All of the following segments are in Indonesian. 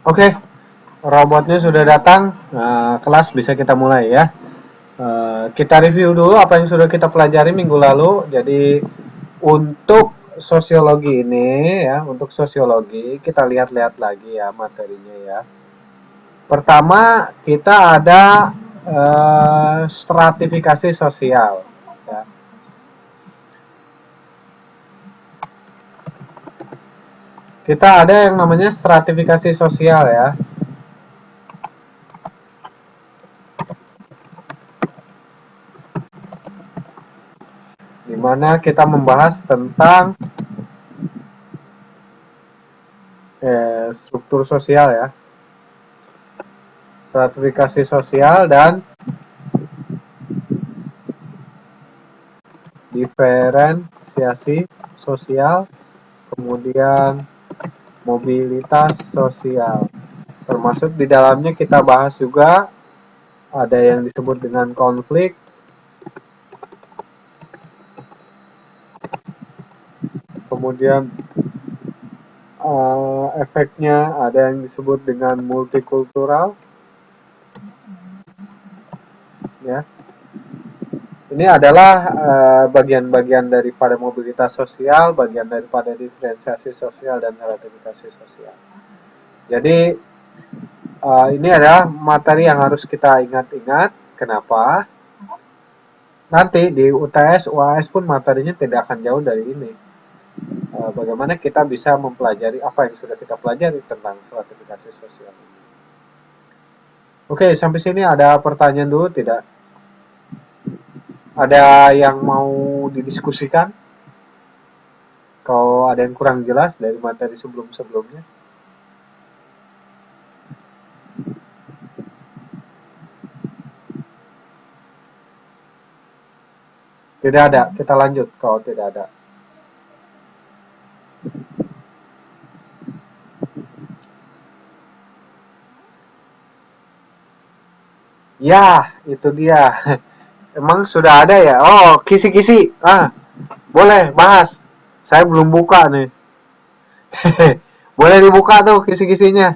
Oke, robotnya sudah datang. Kelas bisa kita mulai ya. Kita review dulu apa yang sudah kita pelajari minggu lalu. Jadi untuk sosiologi ini ya, untuk sosiologi kita lihat-lihat lagi ya materinya ya. Pertama kita ada stratifikasi sosial. Ya. Kita ada yang namanya stratifikasi sosial ya. Di mana kita membahas tentang struktur sosial ya. Stratifikasi sosial dan diferensiasi sosial, kemudian mobilitas sosial. Termasuk di dalamnya kita bahas juga ada yang disebut dengan konflik, kemudian efeknya ada yang disebut dengan multikultural, ya. Ini adalah bagian-bagian daripada mobilitas sosial, bagian daripada diferensiasi sosial dan relativitas sosial. Jadi ini adalah materi yang harus kita ingat-ingat. Kenapa? Nanti di UTS, UAS pun materinya tidak akan jauh dari ini. Bagaimana kita bisa mempelajari apa yang sudah kita pelajari tentang stratifikasi sosial. Oke, sampai sini ada pertanyaan dulu tidak? Ada yang mau didiskusikan? Kalau ada yang kurang jelas dari materi sebelum-sebelumnya? Tidak ada, kita lanjut kalau tidak ada. Ya, itu dia. Emang sudah ada ya? Oh, kisi-kisi. Boleh bahas. Saya belum buka nih. Boleh dibuka tuh kisi-kisinya.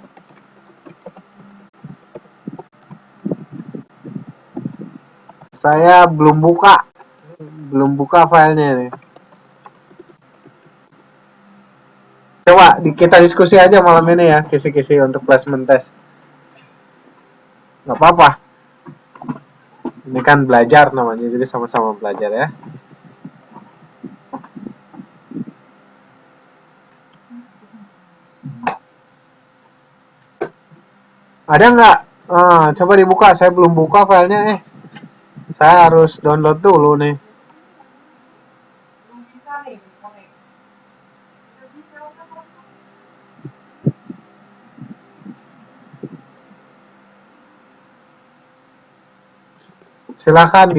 Saya belum buka filenya nih. Coba kita diskusi aja malam ini ya, kisi-kisi untuk placement test. Nggak apa-apa. Ini kan belajar namanya, jadi sama-sama belajar ya. Ada nggak? Coba dibuka. Saya belum buka filenya. Saya harus download dulu nih. Silakan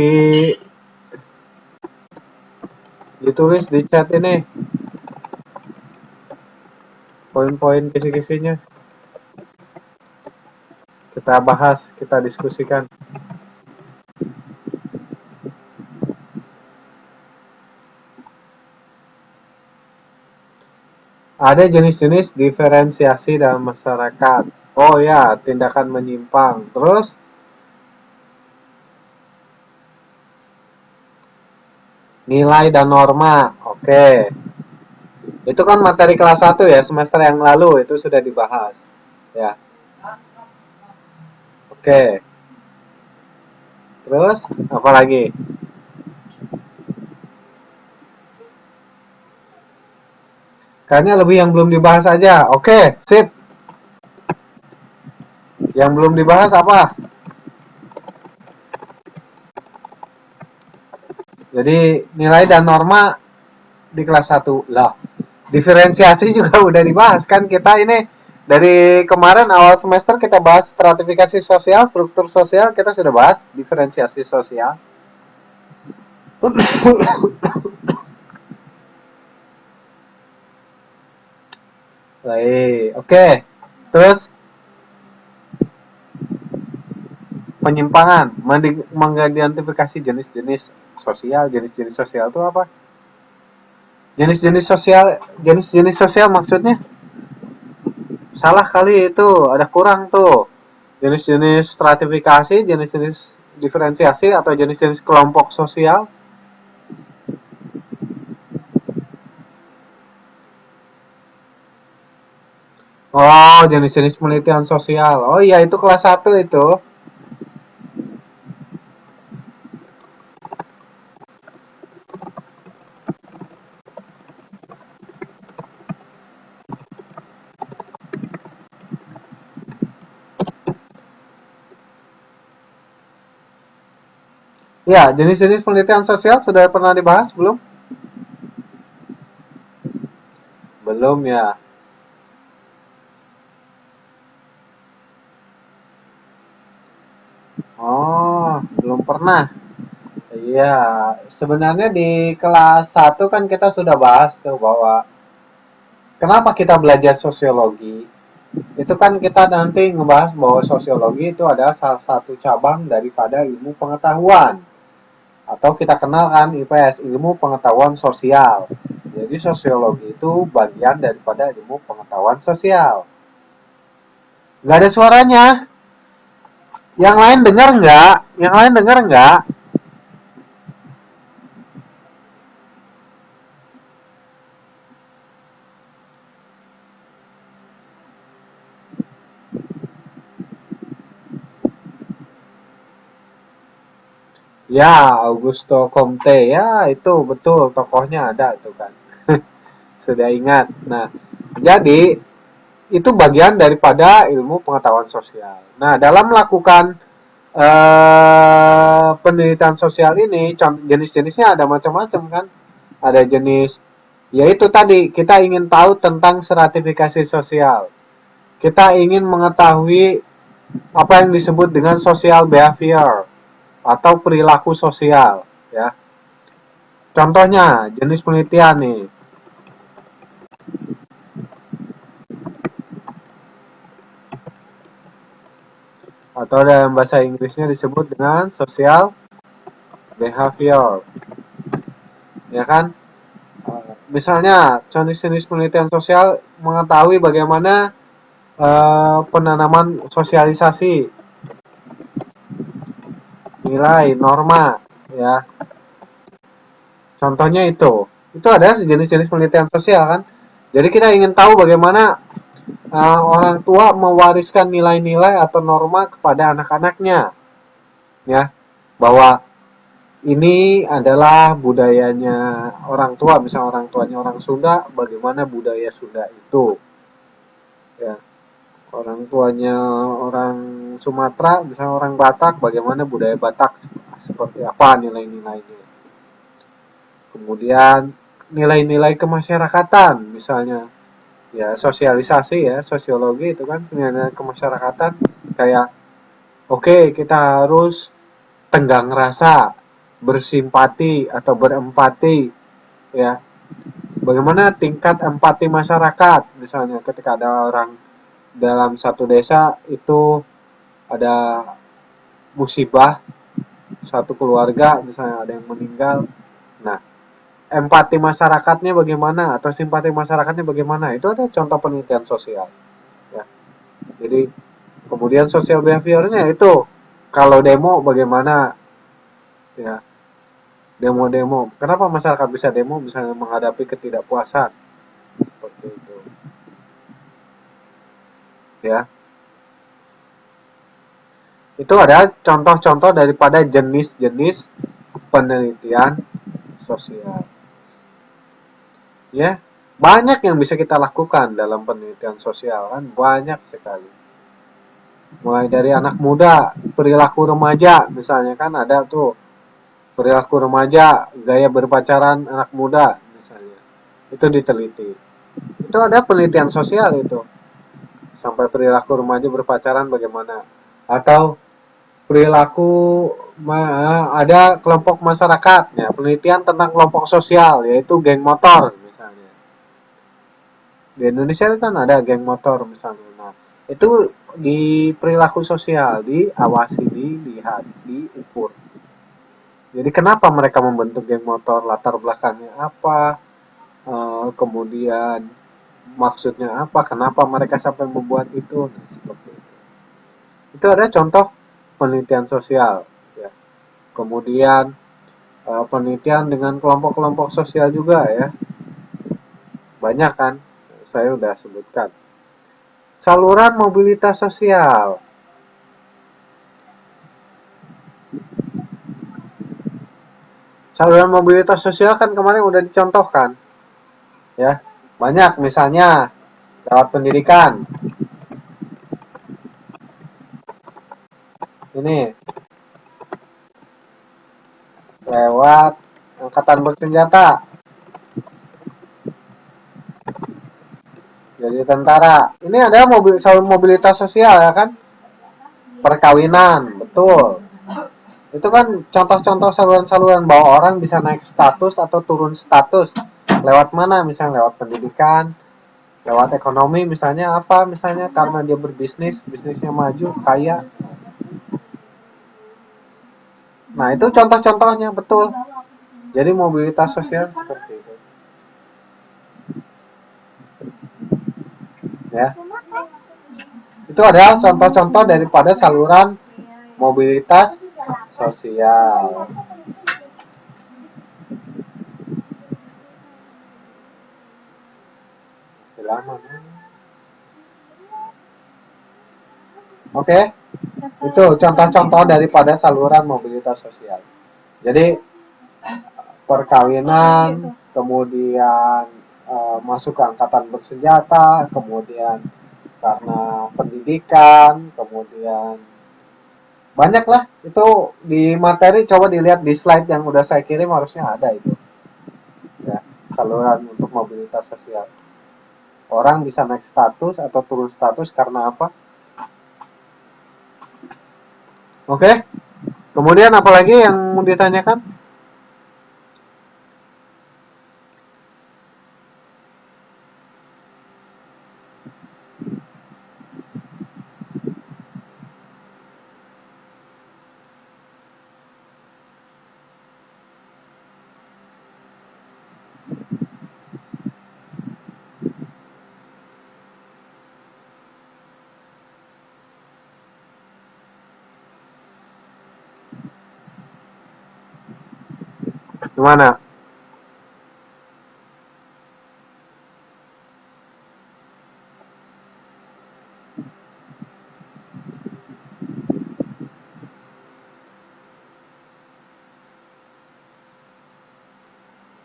ditulis di chat ini poin-poin kisi-kisinya. Kita bahas, kita diskusikan. Ada jenis-jenis diferensiasi dalam masyarakat. Oh ya, tindakan menyimpang. Terus nilai dan norma. Oke. Itu kan materi kelas 1 ya, semester yang lalu itu sudah dibahas. Ya. Oke. Terus apa lagi? Kayaknya lebih yang belum dibahas aja. Oke, sip. Yang belum dibahas apa? Jadi nilai dan norma di kelas 1 lah. Diferensiasi juga udah dibahas kan, kita ini dari kemarin awal semester kita bahas stratifikasi sosial, struktur sosial, kita sudah bahas diferensiasi sosial. Baik, oke. Terus penyimpangan, mengidentifikasi jenis-jenis sosial. Jenis-jenis sosial itu apa? Jenis-jenis sosial maksudnya Salah kali itu, ada kurang tuh. Jenis-jenis stratifikasi, jenis-jenis diferensiasi atau jenis-jenis kelompok sosial. Oh, jenis-jenis penelitian sosial. Oh iya, itu kelas satu itu. Ya, jenis-jenis penelitian sosial sudah pernah dibahas belum? Belum ya. Oh, belum pernah. Iya, sebenarnya di kelas satu kan kita sudah bahas tuh bahwa kenapa kita belajar sosiologi. Itu kan kita nanti ngebahas bahwa sosiologi itu adalah salah satu cabang daripada ilmu pengetahuan. Atau kita kenal kan IPS, ilmu pengetahuan sosial. Jadi sosiologi itu bagian daripada ilmu pengetahuan sosial. Nggak ada suaranya. Yang lain dengar nggak? Yang lain dengar nggak? Ya, Augusto Comte. Ya, itu betul. Tokohnya ada itu kan. Sudah ingat. Nah, jadi itu bagian daripada ilmu pengetahuan sosial. Nah, dalam melakukan penelitian sosial ini, jenis-jenisnya ada macam-macam kan. Ada jenis, yaitu tadi kita ingin tahu tentang stratifikasi sosial. Kita ingin mengetahui apa yang disebut dengan social behavior atau perilaku sosial. Ya, contohnya jenis penelitian nih. Atau dalam bahasa Inggrisnya disebut dengan social behavior, ya kan? Misalnya, jenis-jenis penelitian sosial mengetahui bagaimana penanaman sosialisasi, nilai, norma, ya. Contohnya itu ada jenis-jenis penelitian sosial kan. Jadi kita ingin tahu bagaimana orang tua mewariskan nilai-nilai atau norma kepada anak-anaknya, ya, bahwa ini adalah budayanya orang tua, misalnya orang tuanya orang Sunda, bagaimana budaya Sunda itu, ya. Orang tuanya orang Sumatera, misalnya orang Batak, bagaimana budaya Batak seperti apa nilai-nilainya. Kemudian nilai-nilai kemasyarakatan, misalnya ya sosialisasi ya, sosiologi itu kan nilai kemasyarakatan kayak oke, okay, kita harus tenggang rasa, bersimpati atau berempati, ya. Bagaimana tingkat empati masyarakat, misalnya ketika ada orang dalam satu desa itu ada musibah, satu keluarga misalnya ada yang meninggal. Nah, empati masyarakatnya bagaimana atau simpati masyarakatnya bagaimana, itu ada contoh penelitian sosial, ya. Jadi kemudian sosial behaviornya itu kalau demo bagaimana, ya, demo-demo. Kenapa masyarakat bisa demo misalnya menghadapi ketidakpuasan seperti itu, ya. Itu ada contoh-contoh daripada jenis-jenis penelitian sosial. Ya, banyak yang bisa kita lakukan dalam penelitian sosial kan, banyak sekali. Mulai dari anak muda, perilaku remaja misalnya kan ada tuh, perilaku remaja, gaya berpacaran anak muda misalnya. Itu diteliti. Itu ada penelitian sosial itu. Sampai perilaku remaja berpacaran bagaimana. Atau perilaku ada kelompok masyarakat, ya, penelitian tentang kelompok sosial yaitu geng motor misalnya. Di Indonesia kan ada geng motor misalnya. Nah, itu di perilaku sosial diawasi, dilihat, diukur. Jadi kenapa mereka membentuk geng motor, latar belakangnya apa, kemudian maksudnya apa, kenapa mereka sampai membuat itu, seperti itu. Itu ada contoh penelitian sosial, ya. Kemudian penelitian dengan kelompok-kelompok sosial juga ya, banyak kan, saya udah sebutkan. Saluran mobilitas sosial. Saluran mobilitas sosial kan kemarin udah dicontohkan, ya. Banyak, misalnya lewat pendidikan. Ini lewat angkatan bersenjata, jadi tentara. Ini ada mobilitas sosial ya kan? Perkawinan, betul. Itu kan contoh-contoh saluran-saluran bahwa orang bisa naik status atau turun status. Lewat mana? Misalnya lewat pendidikan, lewat ekonomi, misalnya apa? Misalnya karena dia berbisnis, bisnisnya maju, kaya. Nah, itu contoh-contohnya, betul. Jadi mobilitas sosial seperti itu. Ya. Itu adalah contoh-contoh daripada saluran mobilitas sosial. Oke, itu contoh-contoh daripada saluran mobilitas sosial. Jadi perkawinan, kemudian masuk ke angkatan bersenjata, kemudian karena pendidikan, kemudian banyak lah itu di materi. Coba dilihat di slide yang udah saya kirim, harusnya ada itu ya, saluran untuk mobilitas sosial. Orang bisa naik status atau turun status karena apa? Oke, kemudian apalagi yang mau ditanyakan? Gimana?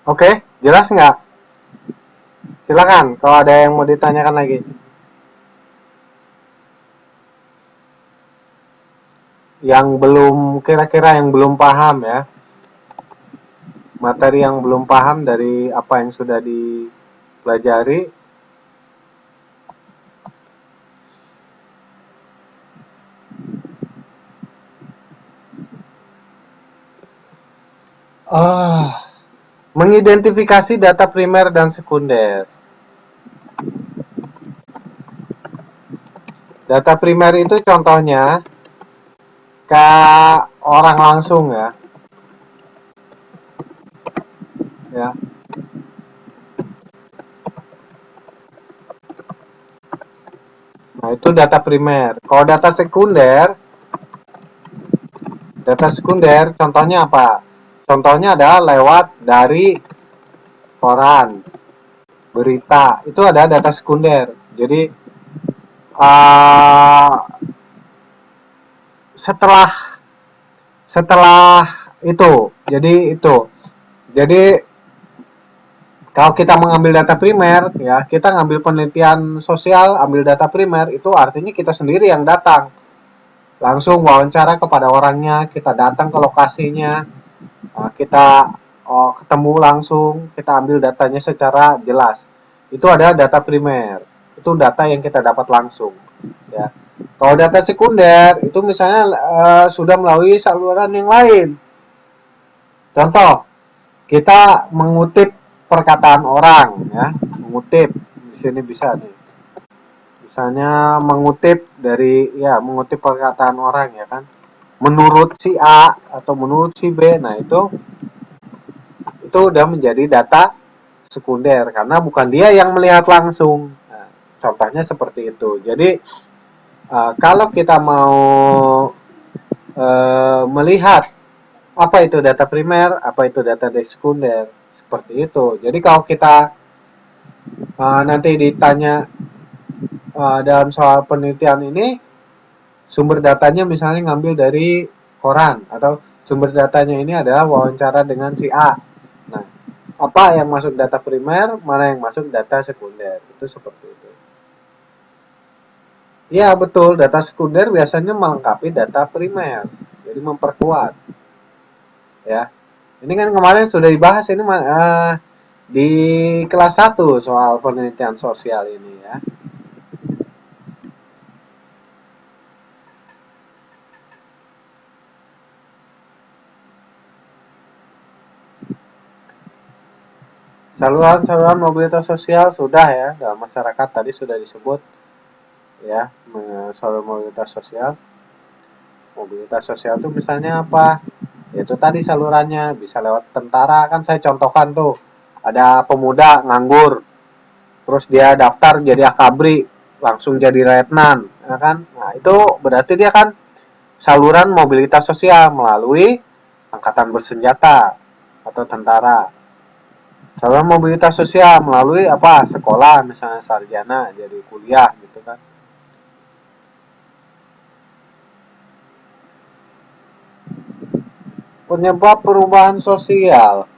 Oke, jelas nggak? Silakan kalau ada yang mau ditanyakan lagi. Yang belum, kira-kira yang belum paham ya, materi yang belum paham dari apa yang sudah dipelajari. Mengidentifikasi data primer dan sekunder. Data primer itu contohnya ke orang langsung ya. Ya. Nah, itu data primer. Kalau data sekunder contohnya apa? Contohnya adalah lewat dari koran, berita. Itu ada data sekunder. Jadi uh, setelah setelah jadi kalau kita mengambil data primer ya, kita ngambil penelitian sosial, ambil data primer, itu artinya kita sendiri yang datang langsung wawancara kepada orangnya, kita datang ke lokasinya, kita ketemu langsung, kita ambil datanya secara jelas. Itu ada data primer, itu data yang kita dapat langsung ya. Kalau data sekunder itu misalnya sudah melalui saluran yang lain. Contoh, kita mengutip perkataan orang ya, mengutip di sini bisa nih. Misalnya mengutip perkataan orang ya kan. Menurut si A atau menurut si B. Nah, itu udah menjadi data sekunder karena bukan dia yang melihat langsung. Nah, contohnya seperti itu. Jadi kalau kita mau melihat apa itu data primer, apa itu data sekunder, seperti itu. Jadi kalau kita nanti ditanya dalam soal penelitian ini, sumber datanya misalnya ngambil dari koran atau sumber datanya ini adalah wawancara dengan si A. Nah, apa yang masuk data primer, mana yang masuk data sekunder, itu seperti itu. Ya betul, data sekunder biasanya melengkapi data primer, jadi memperkuat. Ya, ini kan kemarin sudah dibahas ini di kelas 1 soal penelitian sosial ini ya. Saluran-saluran mobilitas sosial sudah ya, dalam masyarakat tadi sudah disebut ya, saluran mobilitas sosial. Mobilitas sosial itu misalnya apa? Itu tadi salurannya bisa lewat tentara, kan saya contohkan tuh. Ada pemuda nganggur, terus dia daftar jadi akabri, langsung jadi letnan, ya kan? Nah, itu berarti dia kan saluran mobilitas sosial melalui angkatan bersenjata atau tentara. Saluran mobilitas sosial melalui apa? Sekolah, misalnya sarjana, jadi kuliah gitu kan. Penyebab perubahan sosial.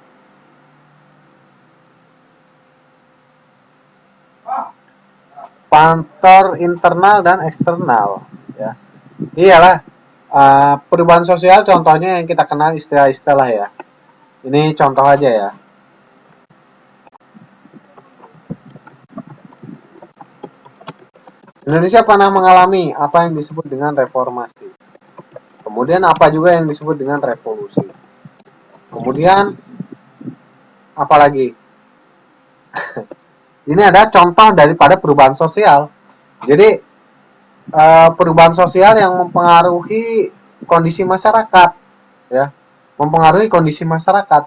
Faktor internal dan eksternal ya. Iyalah, perubahan sosial contohnya yang kita kenal istilah-istilah ya. Ini contoh aja ya. Indonesia pernah mengalami apa yang disebut dengan reformasi. Kemudian apa juga yang disebut dengan revolusi. Kemudian apalagi? Ini ada contoh daripada perubahan sosial. Jadi perubahan sosial yang mempengaruhi kondisi masyarakat ya, mempengaruhi kondisi masyarakat.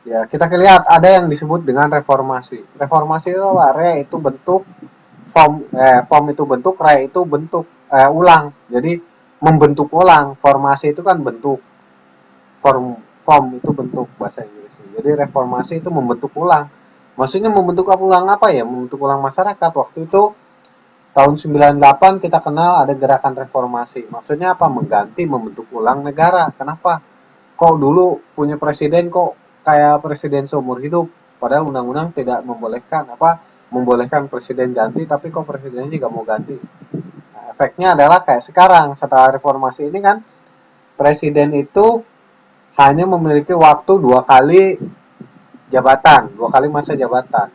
Ya, kita lihat ada yang disebut dengan reformasi. Reformasi itu apa? Re itu bentuk, form itu bentuk, re itu bentuk ulang. Jadi membentuk ulang. Formasi itu kan bentuk. Form itu bentuk bahasa Inggris. Jadi reformasi itu membentuk ulang. Maksudnya membentuk ulang apa ya? Membentuk ulang masyarakat. Waktu itu tahun 98 kita kenal ada gerakan reformasi. Maksudnya apa? Mengganti, membentuk ulang negara. Kenapa? Kok dulu punya presiden kok kayak presiden seumur hidup, padahal undang-undang tidak membolehkan membolehkan presiden ganti, tapi kok presidennya juga mau ganti. Nah, efeknya adalah kayak sekarang setelah reformasi ini kan presiden itu hanya memiliki waktu 2 kali jabatan, 2 kali masa jabatan.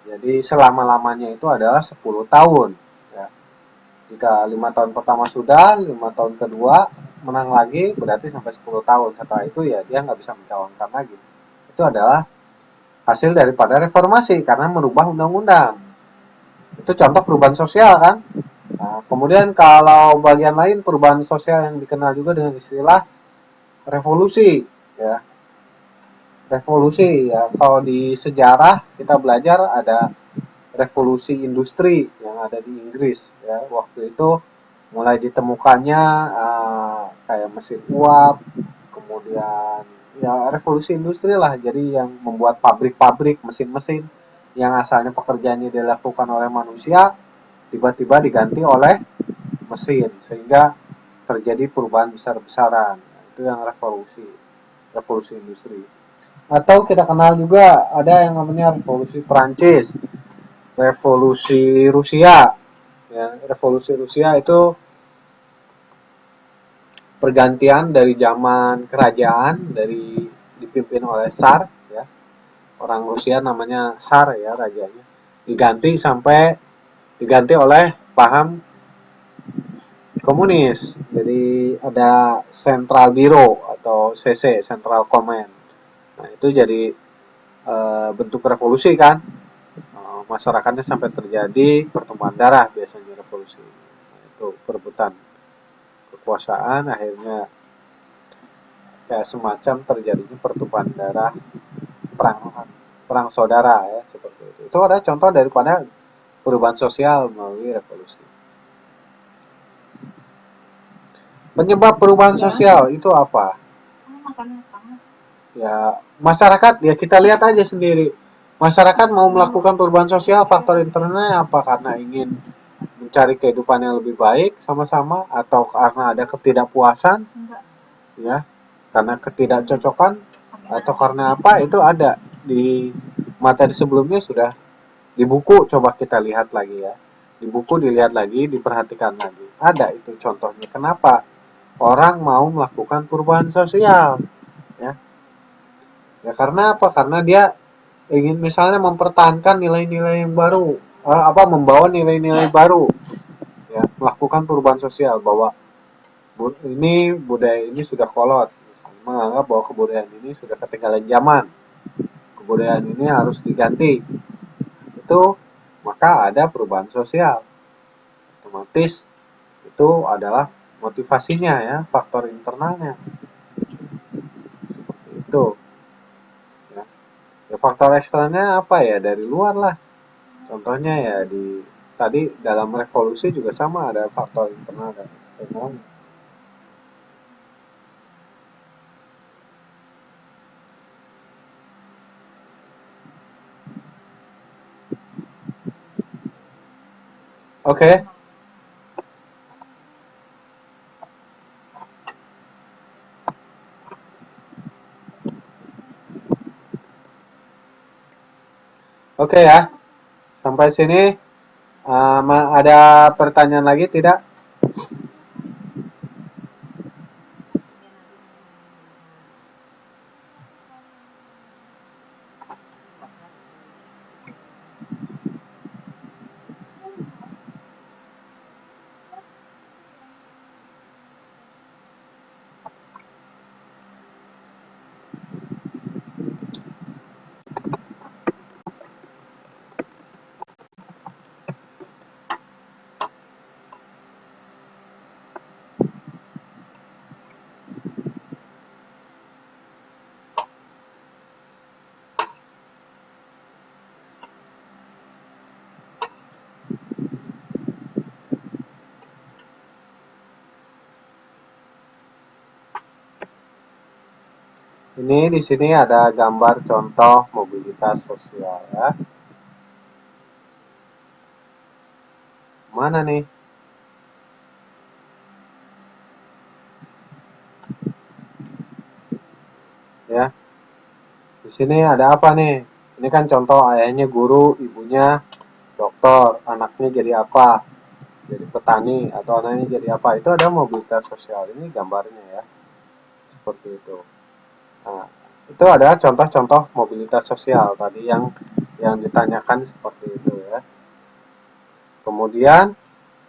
Jadi selama-lamanya itu adalah 10 tahun. Ya. Jika 5 tahun pertama sudah, 5 tahun kedua menang lagi, berarti sampai 10 tahun. Setelah itu ya dia nggak bisa mencalonkan lagi. Itu adalah hasil daripada reformasi karena merubah undang-undang. Itu contoh perubahan sosial kan. Nah, kemudian kalau bagian lain perubahan sosial yang dikenal juga dengan istilah revolusi. Ya, revolusi ya. Kalau di sejarah kita belajar ada revolusi industri yang ada di Inggris ya. Waktu itu mulai ditemukannya kayak mesin uap, kemudian ya revolusi industri lah, jadi yang membuat pabrik-pabrik, mesin-mesin yang asalnya pekerjaannya dilakukan oleh manusia tiba-tiba diganti oleh mesin sehingga terjadi perubahan besar-besaran. Itu yang revolusi industri. Atau kita kenal juga ada yang namanya revolusi Perancis, revolusi Rusia. Ya, revolusi Rusia itu pergantian dari zaman kerajaan dari dipimpin oleh Tsar ya. Orang Rusia namanya Tsar ya rajanya. Diganti oleh paham komunis. Jadi ada Central Bureau atau CC, Central Command. Nah, itu jadi bentuk revolusi kan. Masyarakatnya sampai terjadi pertumpahan darah biasanya revolusi. Nah, itu perebutan kekuasaan akhirnya kayak semacam terjadinya pertumpahan darah, perang perang saudara ya, seperti itu. Itu ada contoh daripada perubahan sosial melalui revolusi. Penyebab perubahan sosial itu apa? Ya, masyarakat ya kita lihat aja sendiri. Masyarakat mau melakukan perubahan sosial, faktor internalnya apa? Karena ingin mencari kehidupan yang lebih baik sama-sama, atau karena ada ketidakpuasan, ya, karena ketidakcocokan, atau karena apa? Itu ada di materi sebelumnya sudah di buku, coba kita lihat lagi ya. Di buku dilihat lagi, diperhatikan lagi. Ada itu contohnya. Kenapa orang mau melakukan perubahan sosial? Ya, ya karena apa? Karena dia ingin misalnya mempertahankan nilai-nilai yang baru, membawa nilai-nilai baru, ya, melakukan perubahan sosial bahwa ini budaya ini sudah kolot, menganggap bahwa kebudayaan ini sudah ketinggalan zaman, kebudayaan ini harus diganti. Itu maka ada perubahan sosial. Otomatis itu adalah motivasinya ya, faktor internalnya. Seperti itu. Ya. Ya, faktor eksternalnya apa ya? Dari luar lah. Contohnya ya tadi dalam revolusi juga sama, ada faktor internal dan eksternal. Oke. Oke ya. Sampai sini ada pertanyaan lagi tidak? Ini di sini ada gambar contoh mobilitas sosial ya. Mana nih? Ya. Di sini ada apa nih? Ini kan contoh ayahnya guru, ibunya dokter, anaknya jadi apa? Jadi petani atau anaknya jadi apa? Itu ada mobilitas sosial. Ini gambarnya ya. Seperti itu. Nah, itu adalah contoh-contoh mobilitas sosial tadi yang ditanyakan seperti itu ya. Kemudian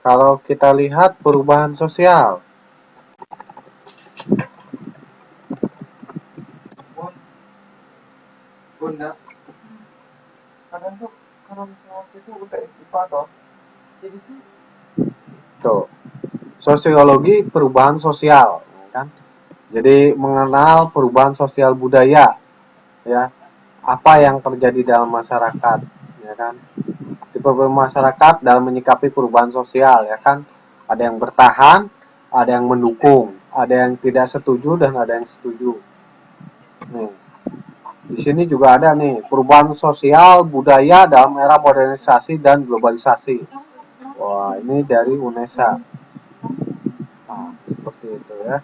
kalau kita lihat perubahan sosial, Bunda, kadang tuh kalau misalnya itu udah istighfar toh, jadi tuh sosiologi perubahan sosial, kan? Jadi mengenal perubahan sosial budaya, ya, apa yang terjadi dalam masyarakat, ya kan? Tipe masyarakat dalam menyikapi perubahan sosial, ya kan? Ada yang bertahan, ada yang mendukung, ada yang tidak setuju dan ada yang setuju. Nih, di sini juga ada nih perubahan sosial budaya dalam era modernisasi dan globalisasi. Wah, ini dari UNESA. Nah, seperti itu ya.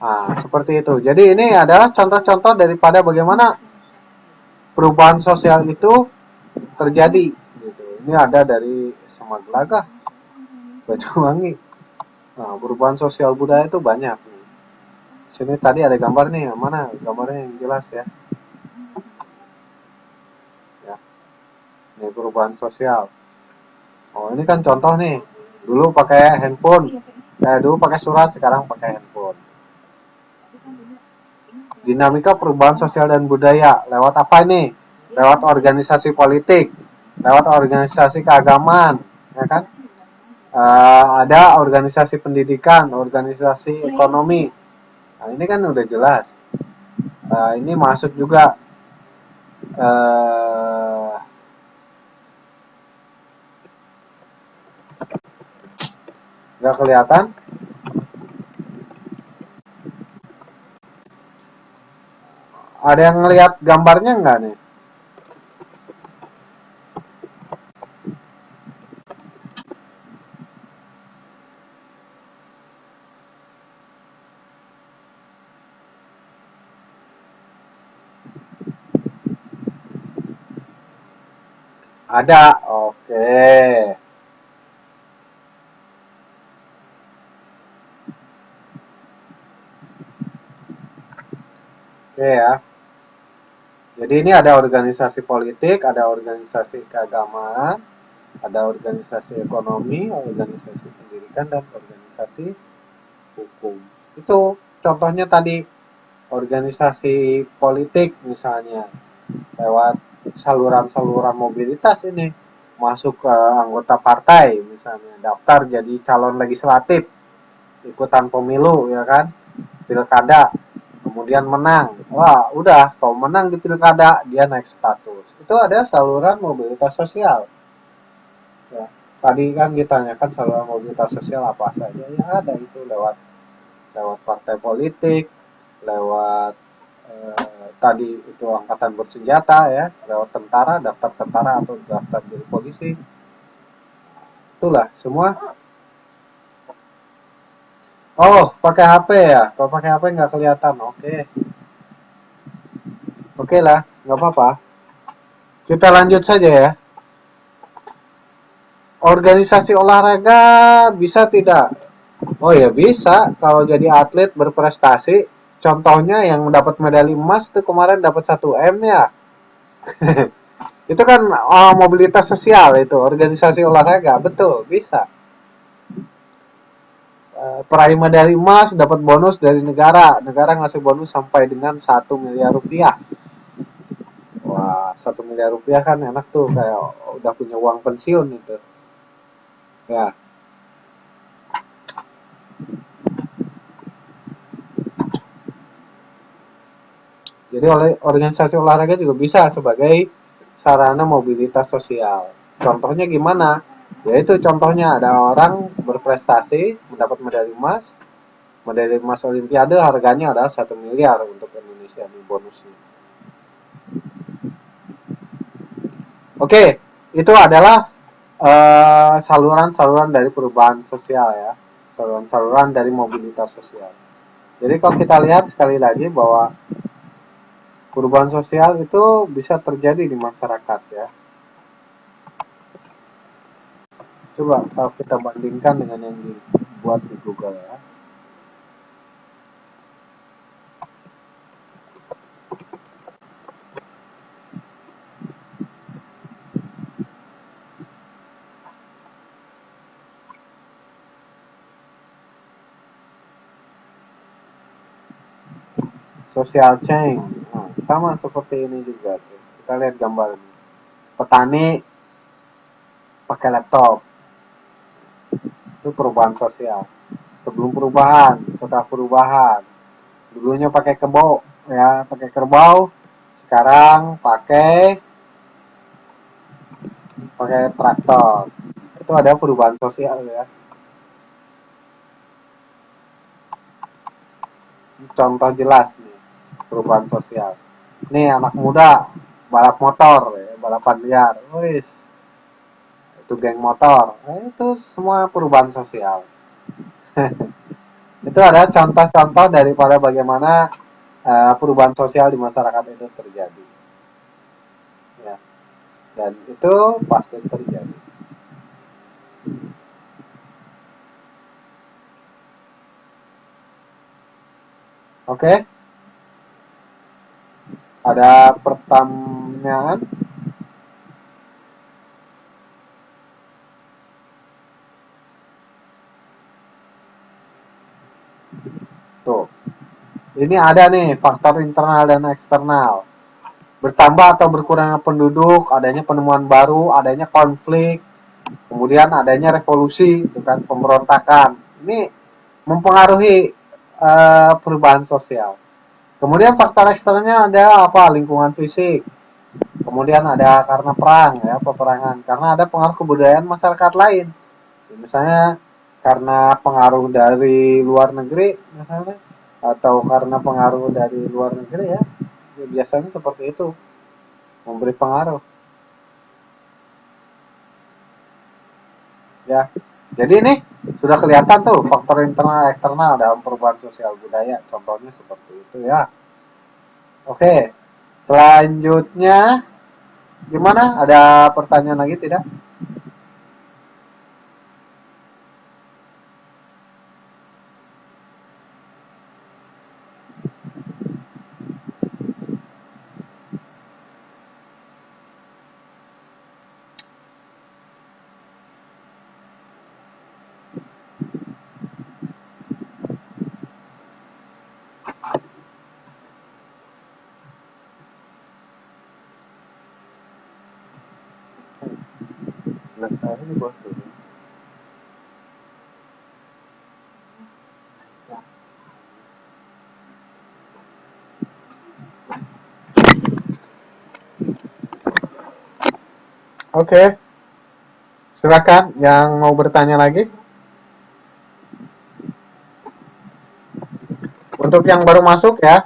Nah, seperti itu. Jadi ini adalah contoh-contoh daripada bagaimana perubahan sosial itu terjadi. Gitu. Ini ada dari Semaglaga, Banyuwangi. Nah, perubahan sosial budaya itu banyak. Sini tadi ada gambar nih, mana gambarnya yang jelas ya. Ya, ini perubahan sosial. Oh, ini kan contoh nih. Dulu pakai handphone, dulu pakai surat, sekarang pakai handphone. Dinamika perubahan sosial dan budaya lewat apa ini? Lewat organisasi politik, lewat organisasi keagamaan, ya kan? Ada organisasi pendidikan, organisasi ekonomi. Nah, ini kan udah jelas. Ini masuk juga eh nggak kelihatan. Ada yang ngelihat gambarnya nggak nih? Ada. Oke. Oke ya. Jadi ini ada organisasi politik, ada organisasi keagamaan, ada organisasi ekonomi, organisasi pendidikan, dan organisasi hukum. Itu contohnya tadi organisasi politik misalnya lewat saluran-saluran mobilitas ini masuk ke anggota partai misalnya daftar jadi calon legislatif ikutan pemilu ya kan pilkada kemudian menang wah udah kalau menang di pilkada dia naik status itu ada saluran mobilitas sosial ya. Tadi kan ditanyakan saluran mobilitas sosial apa saja ya ada itu lewat lewat partai politik lewat tadi itu angkatan bersenjata ya lewat tentara daftar tentara atau daftar jadi polisi itulah semua. Oh pakai HP ya kalau pakai HP nggak kelihatan oke oke lah nggak apa-apa kita lanjut saja ya organisasi olahraga bisa tidak oh ya bisa kalau jadi atlet berprestasi contohnya yang mendapat medali emas itu kemarin dapat 1 M ya itu kan mobilitas sosial itu organisasi olahraga betul bisa peraih medali emas dapat bonus dari negara negara ngasih bonus sampai dengan 1 miliar rupiah wah 1 miliar rupiah kan enak tuh kayak udah punya uang pensiun itu ya jadi oleh organisasi olahraga juga bisa sebagai sarana mobilitas sosial contohnya gimana yaitu contohnya ada orang berprestasi mendapat medali emas olimpiade harganya adalah 1 miliar untuk Indonesia nih bonusnya. Oke, itu adalah saluran-saluran dari perubahan sosial ya, saluran-saluran dari mobilitas sosial. Jadi kalau kita lihat sekali lagi bahwa perubahan sosial itu bisa terjadi di masyarakat ya. Coba kalau kita bandingkan dengan yang dibuat di Google ya. Social change, nah, sama seperti ini juga tuh. Kita lihat gambar ini. Petani pakai laptop, itu perubahan sosial. Sebelum perubahan, setelah perubahan, dulunya pakai kerbau ya pakai kerbau sekarang pakai pakai traktor itu ada perubahan sosial ya contoh jelas nih perubahan sosial nih anak muda balap motor ya, balapan liar wis itu geng motor itu semua perubahan sosial itu ada contoh-contoh daripada bagaimana perubahan sosial di masyarakat itu terjadi ya dan itu pasti terjadi. Oke, ada pertanyaan? Tuh, ini ada nih faktor internal dan eksternal. Bertambah atau berkurangnya penduduk, adanya penemuan baru, adanya konflik, kemudian adanya revolusi, itu kan pemberontakan. Ini mempengaruhi perubahan sosial. Kemudian faktor eksternalnya ada apa? Lingkungan fisik, Kemudian ada karena perang ya, peperangan. Karena ada pengaruh kebudayaan masyarakat lain. Misalnya karena pengaruh dari luar negeri misalnya, atau karena pengaruh dari luar negeri ya, biasanya seperti itu, memberi pengaruh ya. Jadi ini sudah kelihatan tuh faktor internal eksternal dalam perubahan sosial budaya, contohnya seperti itu ya. Oke, selanjutnya gimana, ada pertanyaan lagi tidak? Saya di bawah dulu. Oke, silakan yang mau bertanya lagi. Untuk yang baru masuk ya,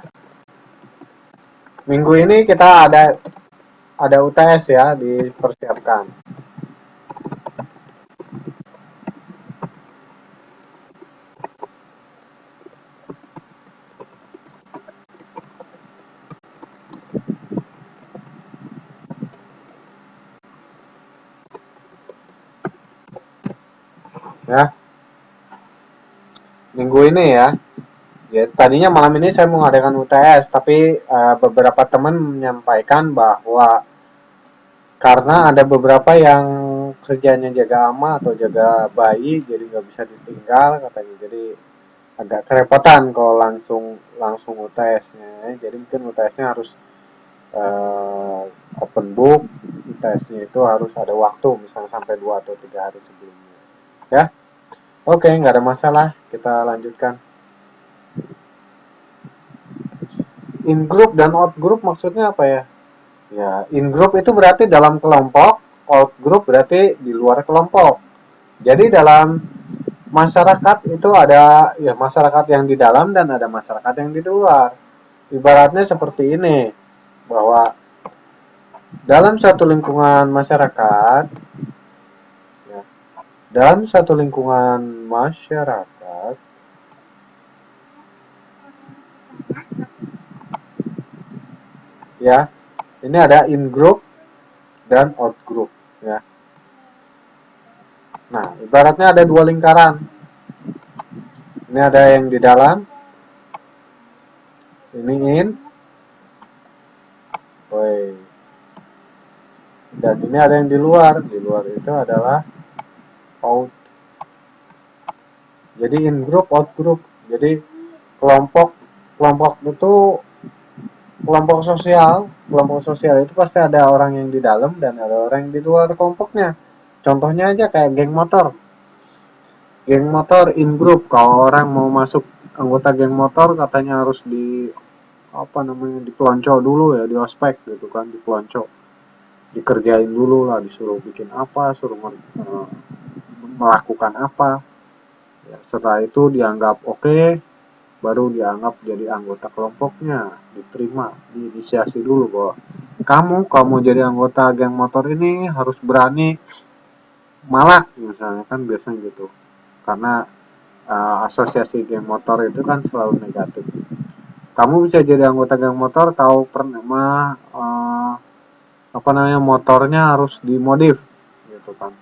minggu ini kita ada UTS ya, dipersiapkan. Ya, minggu ini ya. Ya, tadinya malam ini saya mengadakan UTS, tapi beberapa teman menyampaikan bahwa karena ada beberapa yang kerjanya jaga ama atau jaga bayi, jadi nggak bisa ditinggal katanya. Jadi agak kerepotan kalau langsung langsung UTS-nya. Jadi mungkin UTS-nya harus uh, open book. UTS-nya itu harus ada waktu, misalnya sampai 2 atau 3 hari sebelumnya. Ya, oke, nggak ada masalah. Kita lanjutkan. In group dan out group maksudnya apa ya? Ya, in group itu berarti dalam kelompok, out group berarti di luar kelompok. Jadi dalam masyarakat itu ada ya masyarakat yang di dalam dan ada masyarakat yang di luar. Ibaratnya seperti ini, bahwa dalam satu lingkungan masyarakat, ya, dalam satu lingkungan masyarakat, ya, ini ada in group dan out group, ya. Nah, ibaratnya ada dua lingkaran. Ini ada yang di dalam, ini in, woi, dan ini ada yang di luar. Di luar itu adalah out. Jadi in group, out group. Jadi kelompok kelompok itu kelompok sosial itu pasti ada orang yang di dalam dan ada orang yang di luar kelompoknya. Contohnya aja kayak geng motor in group. Kalau orang mau masuk anggota geng motor katanya harus di apa namanya, dipelonco dulu ya, di ospek gitu kan, dipelonco, dikerjain dulu lah, disuruh bikin apa, suruh melakukan apa ya, setelah itu dianggap oke, baru dianggap jadi anggota kelompoknya, diterima, diinisiasi dulu bahwa kamu mau jadi anggota geng motor ini harus berani malak misalnya, kan biasanya gitu, karena asosiasi geng motor itu kan selalu negatif. Kamu bisa jadi anggota geng motor kalau pernah apa namanya, motornya harus dimodif gitu kan,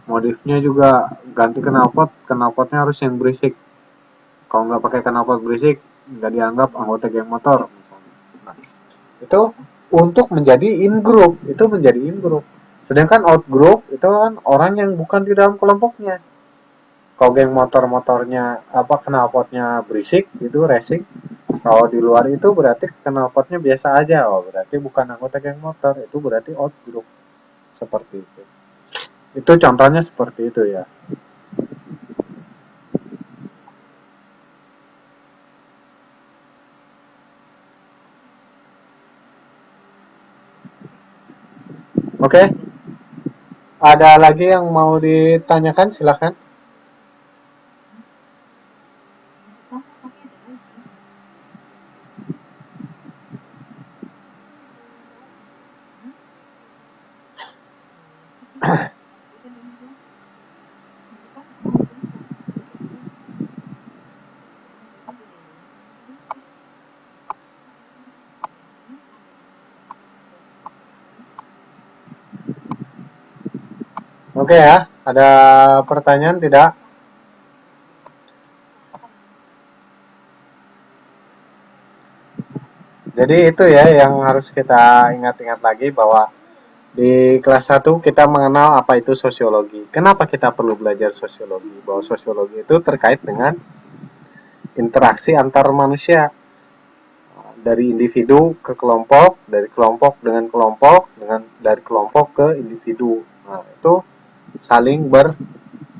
modifnya juga ganti knalpotnya harus yang berisik. Kalau nggak pakai knalpot berisik nggak dianggap anggota geng motor misalnya. Nah, itu untuk menjadi in group, itu menjadi in group. Sedangkan out group itu kan orang yang bukan di dalam kelompoknya. Kalau geng motor-motornya apa, knalpotnya berisik itu racing. Kalau di luar itu berarti knalpotnya biasa aja, oh berarti bukan anggota geng motor, itu berarti out group, seperti itu. Itu contohnya seperti itu ya. Oke, ada lagi yang mau ditanyakan? Silahkan. Oke ya, ada pertanyaan tidak? Jadi itu ya yang harus kita ingat-ingat lagi bahwa di kelas 1 kita mengenal apa itu sosiologi. Kenapa kita perlu belajar sosiologi? Bahwa sosiologi itu terkait dengan interaksi antar manusia, dari individu ke kelompok, dari kelompok dengan kelompok, dari kelompok ke individu. Nah, itu saling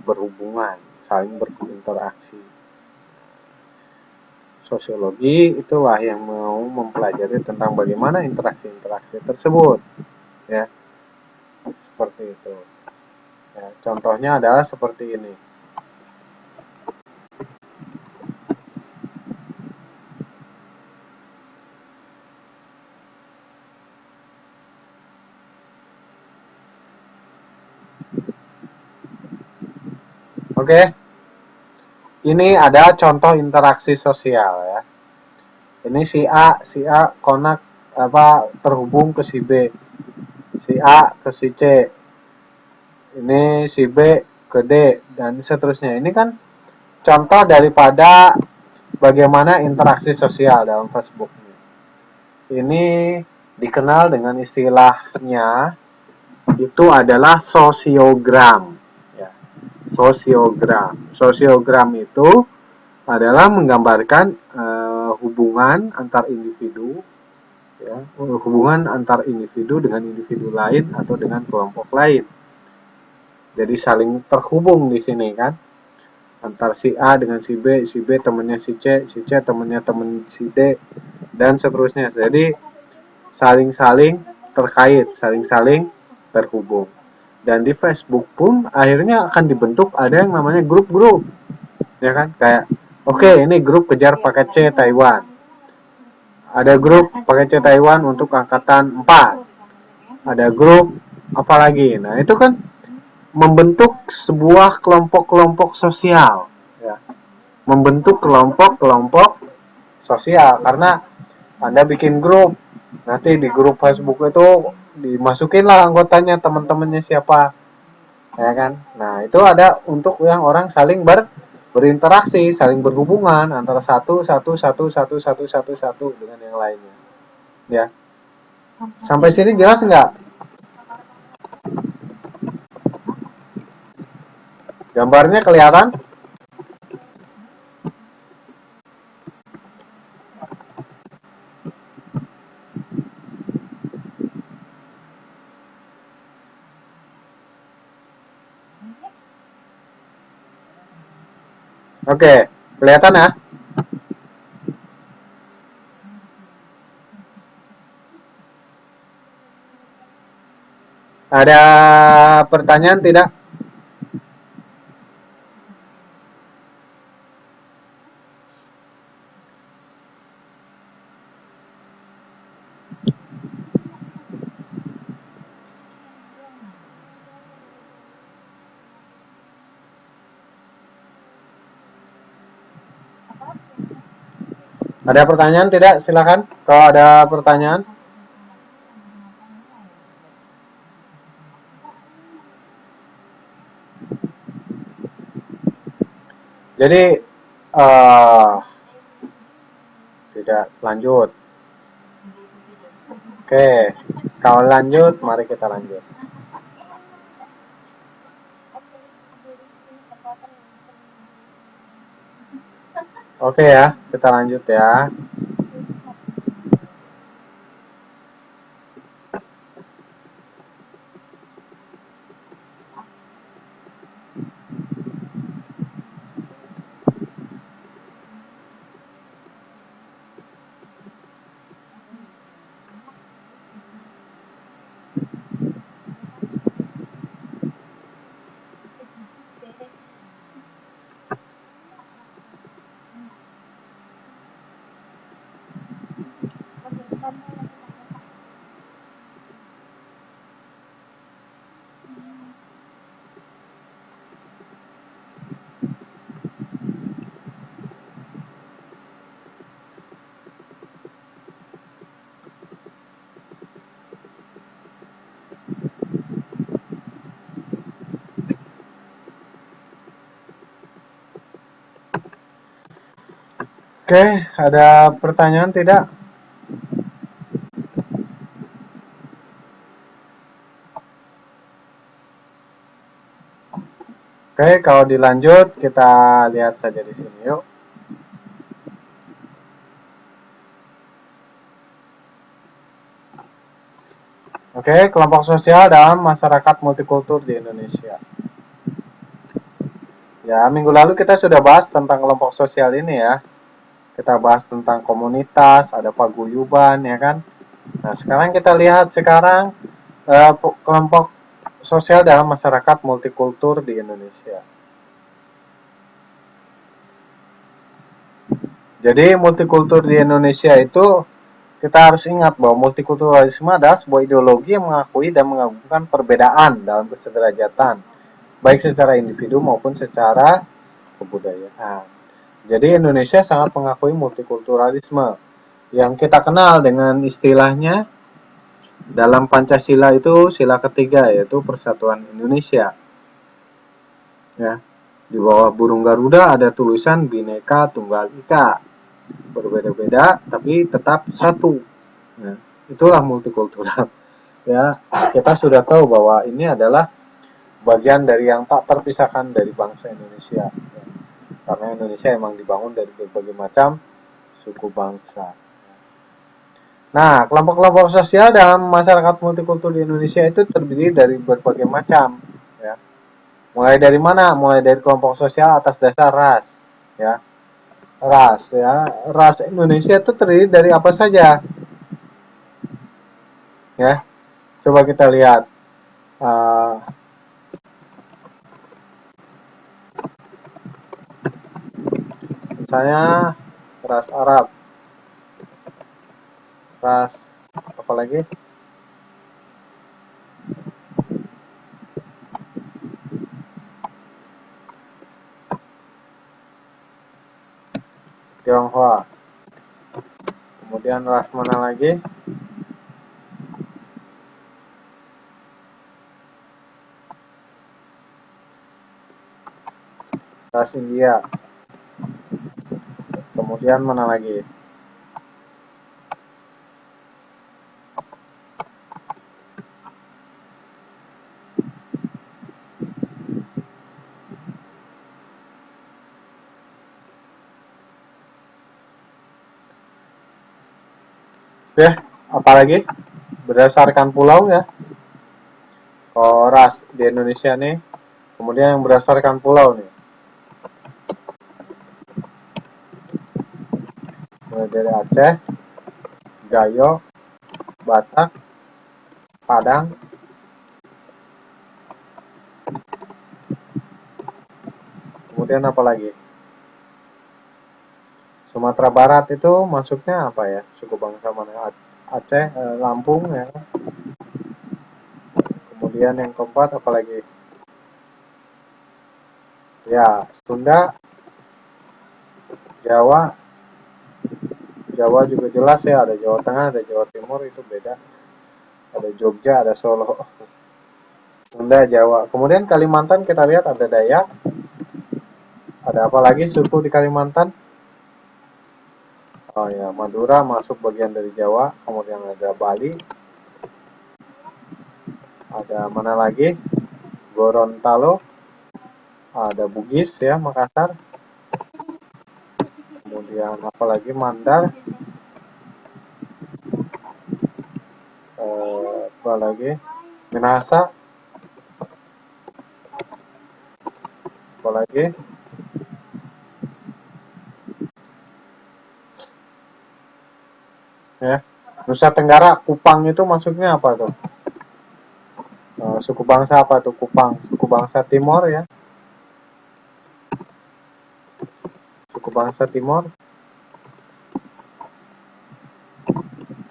berhubungan, saling berinteraksi. Sosiologi itulah yang mau mempelajari tentang bagaimana interaksi-interaksi tersebut, ya, seperti itu. Ya, contohnya adalah seperti ini. Oke, ini ada contoh interaksi sosial ya. Ini si A konak apa terhubung ke si B, si A ke si C, ini si B ke D dan seterusnya. Ini kan contoh daripada bagaimana interaksi sosial dalam Facebook. Ini dikenal dengan istilahnya itu adalah sosiogram. Ya, sosiogram. Sosiogram itu adalah menggambarkan hubungan antar individu, ya, hubungan antar individu dengan individu lain atau dengan kelompok lain. Jadi saling terhubung di sini kan, antar si A dengan si B temannya si C temannya teman si D dan seterusnya. Jadi saling-saling terkait, saling-saling terhubung. Dan di Facebook pun akhirnya akan dibentuk ada yang namanya grup-grup, ya kan? Kayak oke, ini grup kejar paket C Taiwan. Ada grup paket C Taiwan untuk angkatan 4. Ada grup apa lagi? Nah, itu kan membentuk sebuah kelompok-kelompok sosial, ya. Membentuk kelompok-kelompok sosial karena Anda bikin grup, nanti di grup Facebook itu dimasukinlah anggotanya, teman-temannya siapa, ya kan? Nah, itu ada untuk yang orang saling berinteraksi, saling berhubungan antara satu dengan yang lainnya. Ya, sampai sini jelas nggak? Gambarnya kelihatan? Oke, kelihatan ya? Ada pertanyaan tidak? Ada pertanyaan tidak? Silakan. Kalau ada pertanyaan. Jadi tidak lanjut. Oke, kalau lanjut, mari kita lanjut. Oke ya, kita lanjut ya. Oke, ada pertanyaan tidak? Oke, kalau dilanjut kita lihat saja di sini yuk. Oke, kelompok sosial dalam masyarakat multikultur di Indonesia. Ya, minggu lalu kita sudah bahas tentang kelompok sosial ini ya. Kita bahas tentang komunitas, ada paguyuban ya kan. Nah, sekarang kita lihat kelompok sosial dalam masyarakat multikultur di Indonesia. Jadi multikultur di Indonesia itu kita harus ingat bahwa multikulturalisme adalah sebuah ideologi yang mengakui dan mengagungkan perbedaan dalam kesederajatan, baik secara individu maupun secara kebudayaan. Jadi Indonesia sangat mengakui multikulturalisme yang kita kenal dengan istilahnya dalam Pancasila itu sila ketiga yaitu Persatuan Indonesia. Ya, di bawah burung Garuda ada tulisan Bhinneka Tunggal Ika. Berbeda-beda tapi tetap satu. Nah, itulah multikultural. Ya, kita sudah tahu bahwa ini adalah bagian dari yang tak terpisahkan dari bangsa Indonesia. Ya. Karena Indonesia emang dibangun dari berbagai macam suku bangsa. Nah, kelompok-kelompok sosial dalam masyarakat multikultur di Indonesia itu terdiri dari berbagai macam. Ya. Mulai dari mana? Mulai dari kelompok sosial atas dasar ras. Ya, ras. Ya, ras Indonesia itu terdiri dari apa saja? Ya, coba kita lihat. Uh, Misalnya ras Arab, ras apa lagi? Tionghoa. Kemudian ras mana lagi? Ras India. Kemudian mana lagi? Ya, apalagi berdasarkan pulau ya. Kalau ras di Indonesia nih, kemudian yang berdasarkan pulau nih. Mulai dari Aceh, Gayo, Batak, Padang, kemudian apa lagi? Sumatera Barat itu masuknya apa ya? Suku bangsa mana? Aceh, Lampung ya. Kemudian yang keempat apa lagi? Ya, Sunda, Jawa, Jawa juga jelas ya, ada Jawa Tengah, ada Jawa Timur, itu beda. Ada Jogja, ada Solo, Sunda, Jawa. Kemudian Kalimantan kita lihat ada Dayak. Ada apa lagi suku di Kalimantan? Oh ya, Madura masuk bagian dari Jawa. Kemudian ada Bali. Ada mana lagi? Gorontalo. Ada Bugis ya, Makassar. Kemudian apa lagi? Mandar. Apa lagi? Minahasa. Apa lagi? Ya. Nusa Tenggara, Kupang itu masuknya apa tuh? Suku bangsa apa tuh Kupang? Suku bangsa Timor ya. Suku bangsa Timor.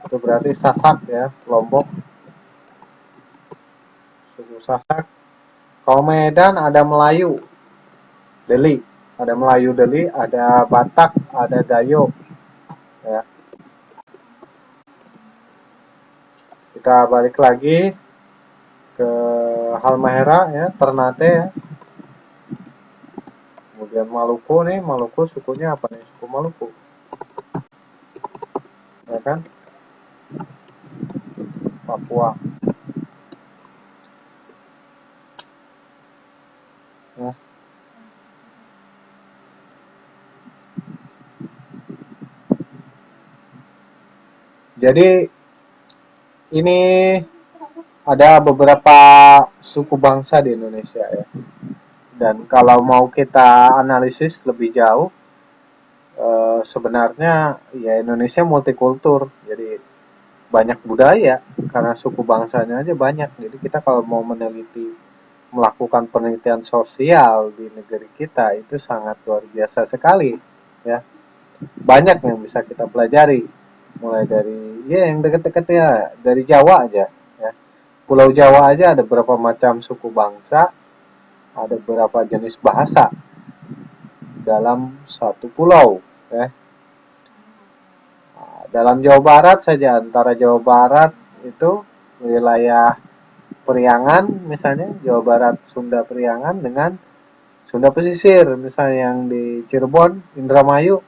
Itu berarti Sasak ya, Lombok. Suku Sasak. Kalau Medan ada Melayu, Deli. Ada Melayu Deli, ada Batak, ada Gayo. Ya. Kita balik lagi ke Halmahera ya, Ternate ya. Kemudian Maluku nih, Maluku sukunya apa nih? Suku Maluku. ya kan? Papua. Ya. Jadi ini ada beberapa suku bangsa di Indonesia ya. Dan kalau mau kita analisis lebih jauh, sebenarnya ya Indonesia multikultur. Jadi banyak budaya karena suku bangsanya aja banyak. Jadi kita kalau mau melakukan penelitian sosial di negeri kita itu sangat luar biasa sekali ya. Banyak yang bisa kita pelajari mulai dari ya yang deket-deket ya dari Jawa aja ya. Pulau Jawa aja ada berapa macam suku bangsa, ada berapa jenis bahasa dalam satu pulau ya. Nah, dalam Jawa Barat saja antara Jawa Barat itu wilayah Periangan misalnya Jawa Barat Sunda Periangan dengan Sunda Pesisir misalnya yang di Cirebon Indramayu.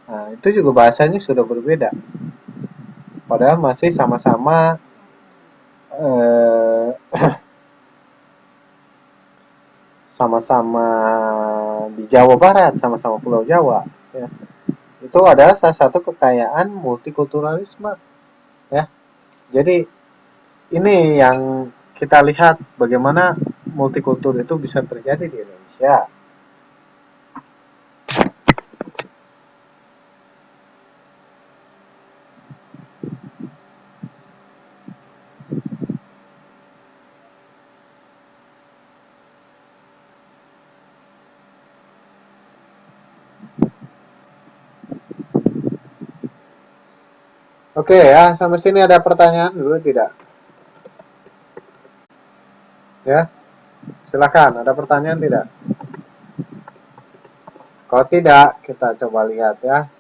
Nah, itu juga bahasanya sudah berbeda. Padahal masih sama-sama eh, sama-sama di Jawa Barat, sama-sama Pulau Jawa. Ya. Itu adalah salah satu kekayaan multikulturalisme. Ya, jadi ini yang kita lihat bagaimana multikultur itu bisa terjadi di Indonesia. Oke ya, sampai sini ada pertanyaan dulu tidak? Ya, silakan. Ada pertanyaan tidak? Kalau tidak, kita coba lihat ya.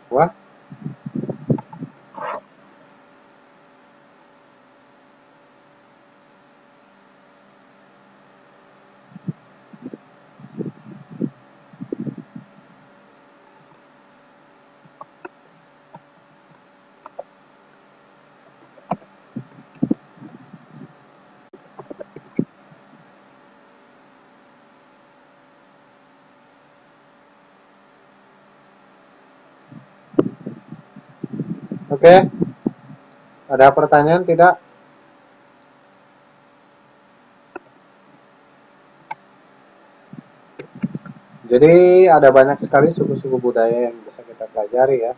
Wah, oke. Ada pertanyaan tidak? Jadi ada banyak sekali suku-suku budaya yang bisa kita pelajari ya.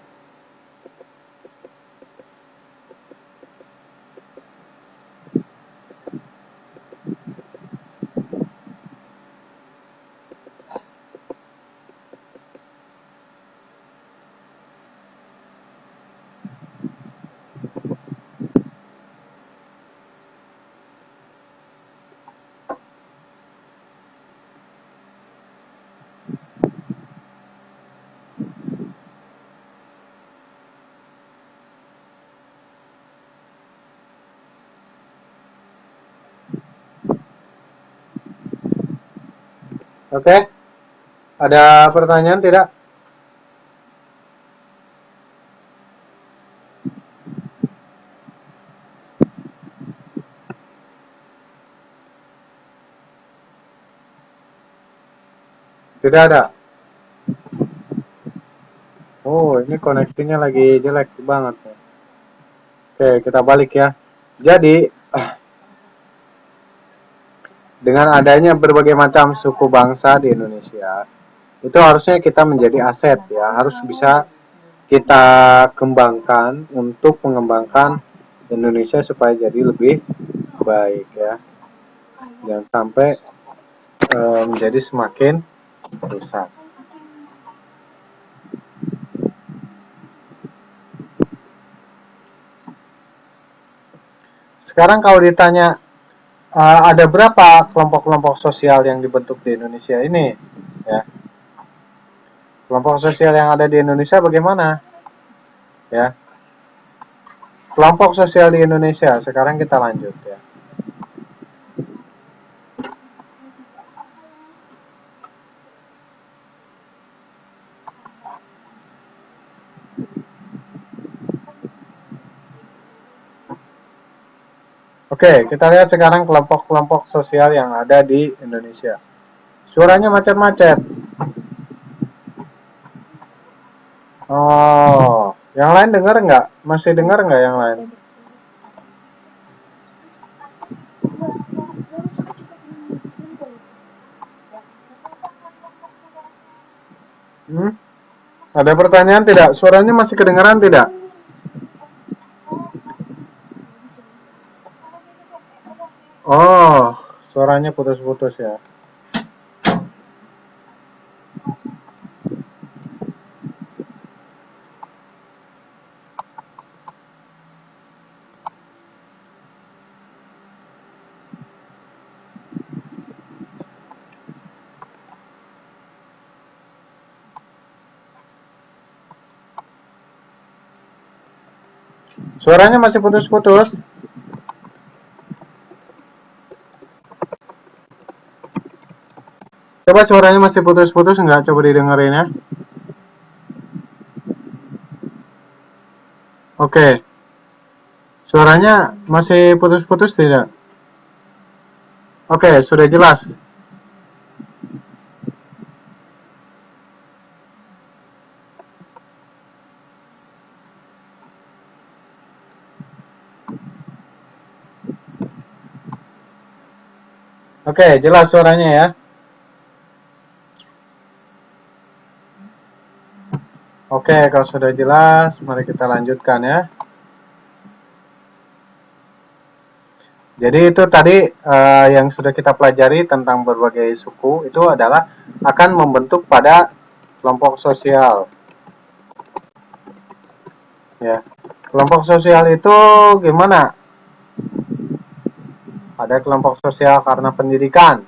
Oke, ada pertanyaan tidak? Tidak ada. Oh, ini koneksinya lagi jelek banget. Oke, kita balik ya. Jadi, dengan adanya berbagai macam suku bangsa di Indonesia, itu harusnya kita menjadi aset ya, harus bisa kita kembangkan untuk mengembangkan Indonesia supaya jadi lebih baik ya. Jangan sampai menjadi semakin rusak. Sekarang kalau ditanya ada berapa kelompok-kelompok sosial yang dibentuk di Indonesia ini ya. Kelompok sosial yang ada di Indonesia bagaimana? Ya. kelompok sosial di Indonesia. Sekarang kita lanjut ya. Oke, kita lihat sekarang kelompok-kelompok sosial yang ada di Indonesia. Suaranya macet-macet. Oh, yang lain dengar nggak? Masih dengar nggak yang lain? Hmm? Ada pertanyaan tidak? Suaranya masih kedengaran tidak? Oh, suaranya putus-putus ya. Suaranya masih putus-putus. Coba suaranya masih putus-putus nggak? Coba didengerin ya. Oke, suaranya masih putus-putus tidak? Oke, sudah jelas. Oke, jelas suaranya ya. Oke, kalau sudah jelas, mari kita lanjutkan ya. Jadi itu tadi yang sudah kita pelajari tentang berbagai suku itu adalah akan membentuk pada kelompok sosial. Ya, kelompok sosial itu gimana? Ada kelompok sosial karena pendidikan.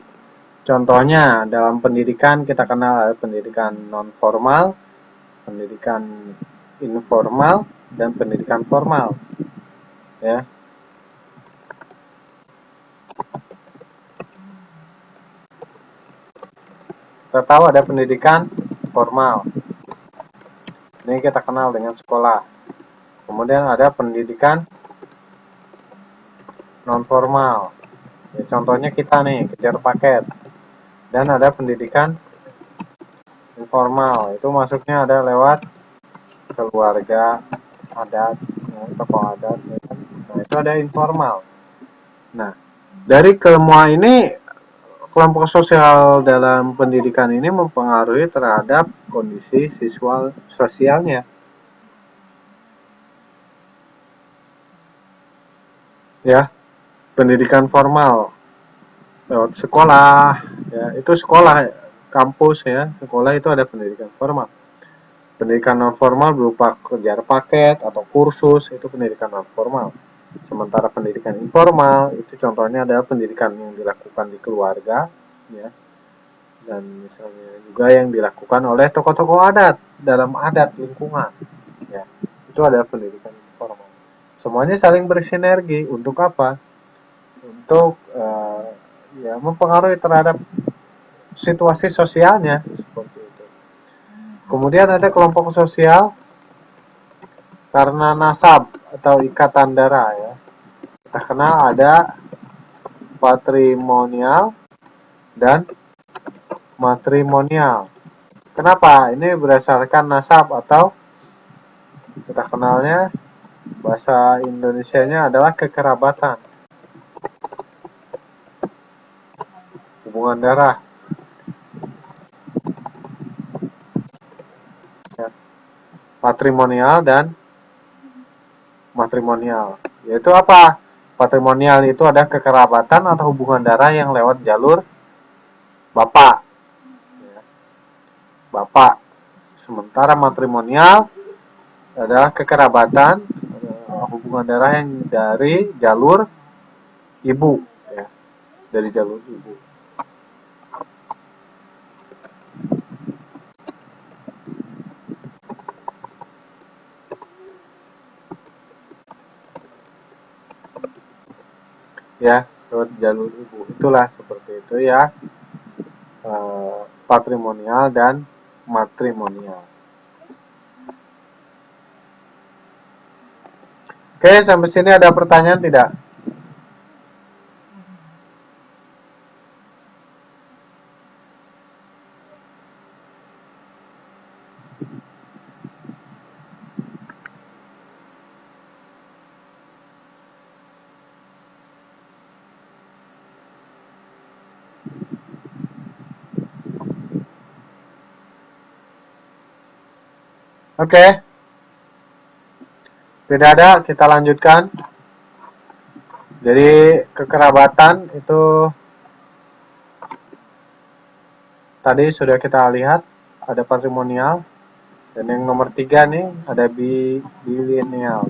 Contohnya dalam pendidikan kita kenal ada pendidikan non formal, pendidikan informal, dan pendidikan formal. Ya, kita tahu ada pendidikan formal. Ini kita kenal dengan sekolah. Kemudian ada pendidikan non formal. Ya, contohnya kita nih kejar paket. Dan ada pendidikan informal. Itu masuknya ada lewat keluarga, adat, tokoh adat. Ya kan? Nah itu ada informal. Nah dari semua ini kelompok sosial dalam pendidikan ini mempengaruhi terhadap kondisi siswa sosialnya. Ya, pendidikan formal lewat sekolah, ya itu sekolah kampus ya, sekolah itu ada pendidikan formal. Pendidikan non formal berupa kejar paket atau kursus itu pendidikan non formal. Sementara pendidikan informal itu contohnya adalah pendidikan yang dilakukan di keluarga, ya, dan misalnya juga yang dilakukan oleh tokoh-tokoh adat dalam adat lingkungan, ya. Itu adalah pendidikan informal. Semuanya saling bersinergi untuk apa? Untuk ya mempengaruhi terhadap situasi sosialnya seperti itu. Kemudian ada kelompok sosial karena nasab atau ikatan darah ya. Kita kenal ada patrimonial dan matrimonial. Kenapa? Ini berdasarkan nasab atau kita kenalnya bahasa Indonesianya adalah kekerabatan, hubungan darah. Ya. Patrimonial dan matrimonial. Yaitu apa? Patrimonial itu ada kekerabatan atau hubungan darah yang lewat jalur bapak. Ya. Bapak. Sementara matrimonial adalah kekerabatan hubungan darah yang dari jalur ibu. Ya. Dari jalur ibu. ya, lewat jalur ibu. Itulah seperti itu ya, patrimonial dan matrimonial. Oke, sampai sini ada pertanyaan tidak? Oke, tidak ada, kita lanjutkan. Jadi kekerabatan itu tadi sudah kita lihat, ada patrimonial, dan yang nomor 3 nih ada bilineal.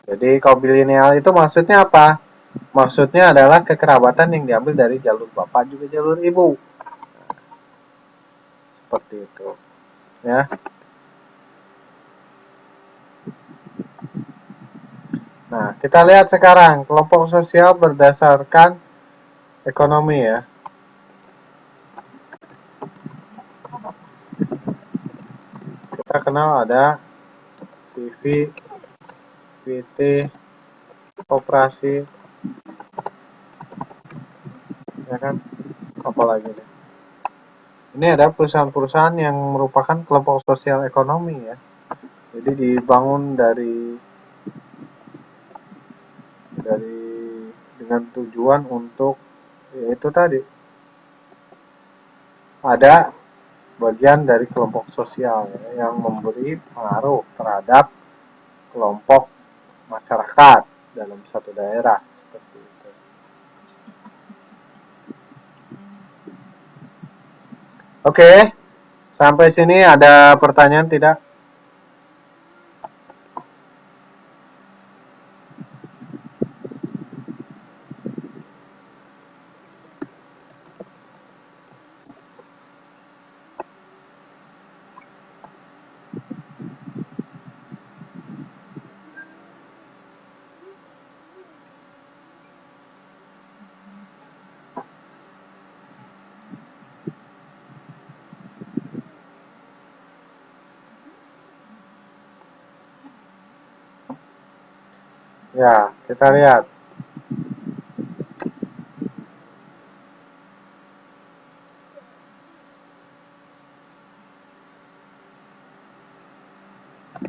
Jadi kalau bilineal itu maksudnya apa? Maksudnya adalah kekerabatan yang diambil dari jalur bapak juga jalur ibu. Seperti itu. Ya. Nah, kita lihat sekarang kelompok sosial berdasarkan ekonomi ya. Kita kenal ada CV, VT, koperasi, ya kan? Apalagi nih. Ini ada perusahaan-perusahaan yang merupakan kelompok sosial ekonomi ya. Jadi dibangun dari dengan tujuan untuk yaitu tadi ada bagian dari kelompok sosial ya, yang memberi pengaruh terhadap kelompok masyarakat dalam satu daerah seperti itu. Oke, sampai sini ada pertanyaan tidak? Ya, kita lihat.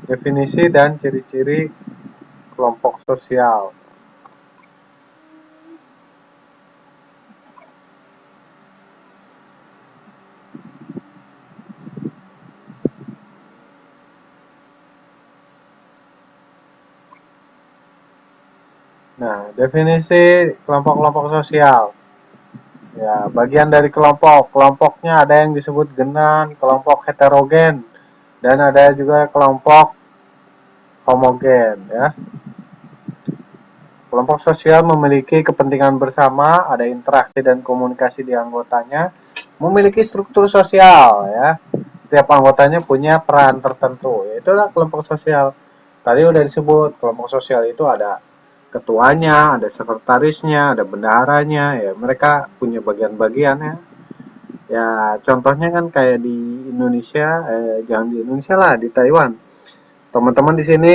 Definisi dan ciri-ciri kelompok sosial. Nah, definisi kelompok-kelompok sosial. Ya, bagian dari kelompok. Kelompoknya ada yang disebut genan, kelompok heterogen, dan ada juga kelompok homogen ya. Kelompok sosial memiliki kepentingan bersama, ada interaksi dan komunikasi di anggotanya, memiliki struktur sosial ya. Setiap anggotanya punya peran tertentu. Itulah kelompok sosial. Tadi udah disebut, kelompok sosial itu ada ketuanya, ada sekretarisnya, ada bendaharanya, ya mereka punya bagian-bagian ya. Ya contohnya kan kayak di Indonesia, jangan di Indonesia lah, di Taiwan. Teman-teman di sini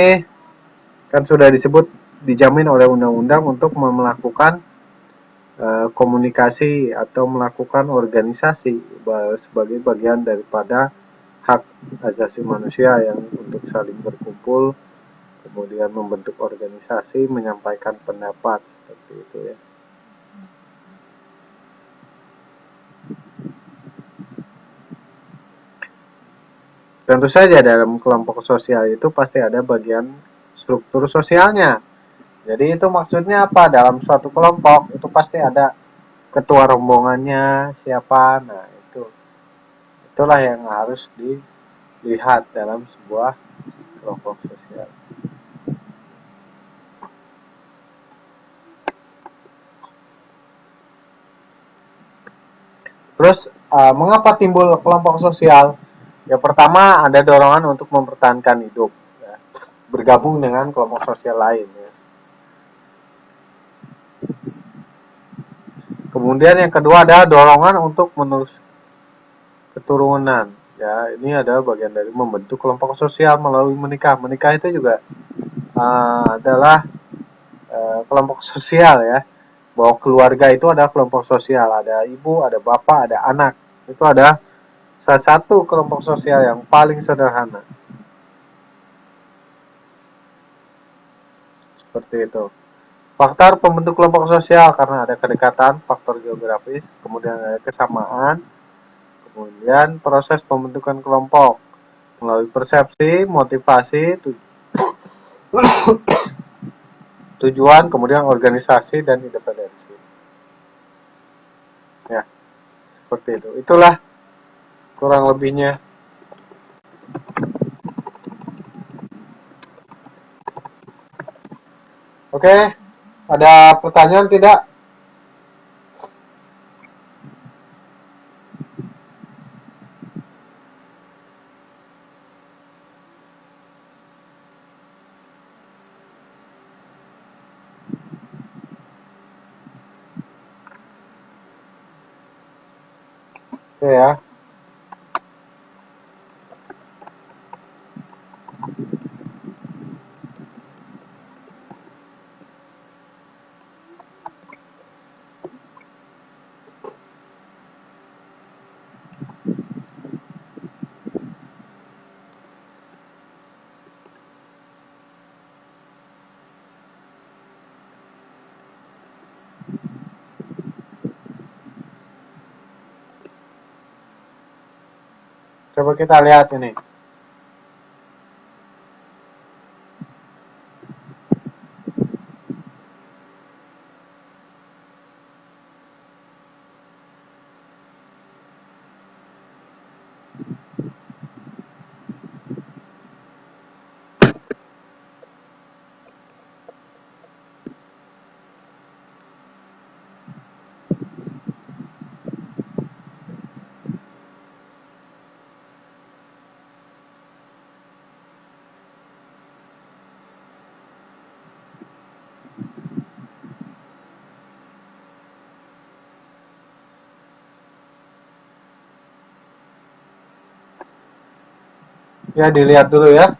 kan sudah disebut dijamin oleh undang-undang untuk melakukan komunikasi atau melakukan organisasi sebagai bagian daripada hak asasi manusia yang untuk saling berkumpul, kemudian membentuk organisasi, menyampaikan pendapat seperti itu ya. Tentu saja dalam kelompok sosial itu pasti ada bagian struktur sosialnya. Jadi itu maksudnya apa? Dalam suatu kelompok itu pasti ada ketua rombongannya siapa. Nah, itulah yang harus dilihat dalam sebuah kelompok sosial. Terus mengapa timbul kelompok sosial? Ya pertama ada dorongan untuk mempertahankan hidup. Ya. bergabung dengan kelompok sosial lain ya. Kemudian yang kedua adalah dorongan untuk menerus keturunan. Ya, ini adalah bagian dari membentuk kelompok sosial melalui menikah. Menikah itu juga adalah kelompok sosial ya. Bahwa keluarga itu ada kelompok sosial, ada ibu, ada bapak, ada anak. Itu ada salah satu kelompok sosial yang paling sederhana. Seperti itu. Faktor pembentuk kelompok sosial karena ada kedekatan, faktor geografis, kemudian ada kesamaan, kemudian proses pembentukan kelompok melalui persepsi, motivasi, tujuan, kemudian organisasi dan independensi. Ya, seperti itu. Itulah kurang lebihnya. Oke, ada pertanyaan tidak? Oke ya. Coba kita lihat ini. Ya, dilihat dulu ya.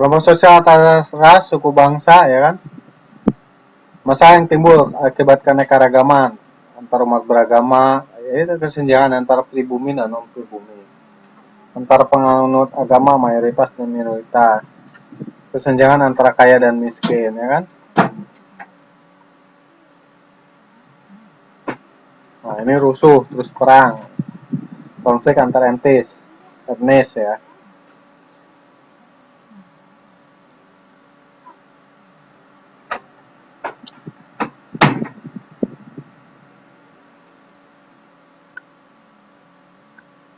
Kelompok sosial atas ras, suku, bangsa, ya kan? Masalah yang timbul akibat keanekaragaman antar umat beragama, yaitu kesenjangan antara pribumi dan non pribumi, antara penganut agama mayoritas dan minoritas, kesenjangan antara kaya dan miskin, ya kan? Nah, ini rusuh, terus perang, konflik antar etnis ya.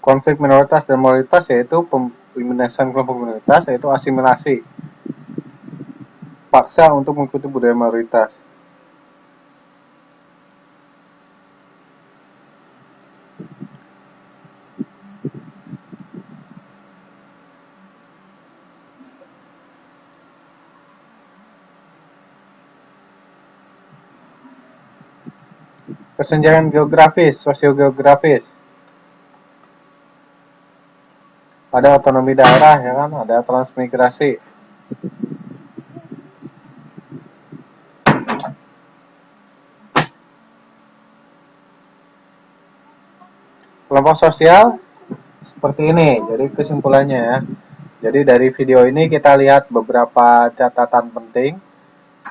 Konflik minoritas dan mayoritas yaitu pemindahan kelompok minoritas, yaitu asimilasi, paksa untuk mengikuti budaya mayoritas. Kesenjangan geografis, sosiogeografis, ada otonomi daerah ya kan, ada transmigrasi. Kelompok sosial seperti ini. Jadi kesimpulannya ya. Jadi dari video ini kita lihat beberapa catatan penting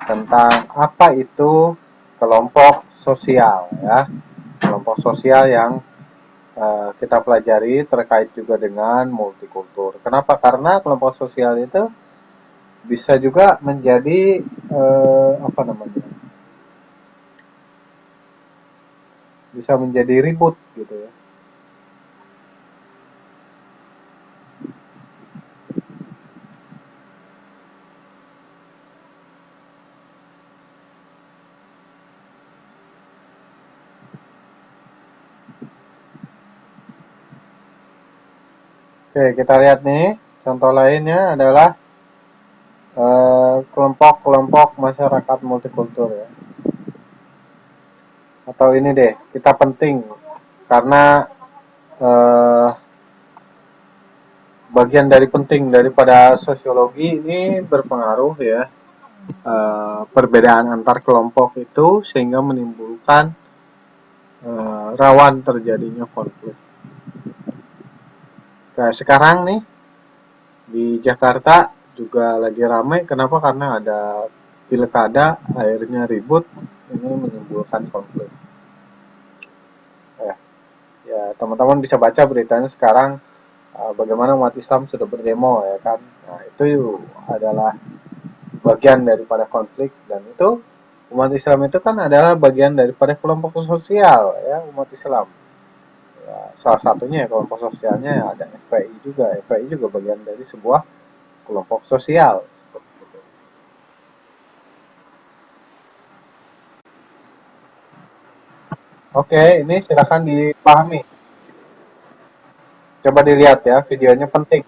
tentang apa itu kelompok sosial ya. Kelompok sosial yang kita pelajari terkait juga dengan multikultur. Kenapa? Karena kelompok sosial itu bisa juga menjadi apa namanya? Bisa menjadi ribut gitu ya. Oke, kita lihat nih. Contoh lainnya adalah kelompok-kelompok masyarakat multikultur ya. Atau ini deh, kita penting karena eh, bagian dari penting daripada sosiologi ini berpengaruh ya, perbedaan antar kelompok itu sehingga menimbulkan rawan terjadinya konflik. Kayak sekarang nih di Jakarta juga lagi ramai. Kenapa? Karena ada pilkada, akhirnya ribut, ini menimbulkan konflik. Ya, ya teman-teman bisa baca beritanya sekarang, bagaimana umat Islam sudah berdemo ya kan. Nah, itu adalah bagian daripada konflik, dan itu umat Islam itu kan adalah bagian daripada kelompok sosial ya, umat Islam. Ya, salah satunya ya, kelompok sosialnya ya, ada FPI juga. FPI juga bagian dari sebuah kelompok sosial. Oke, ini silakan dipahami. Coba dilihat ya, videonya penting.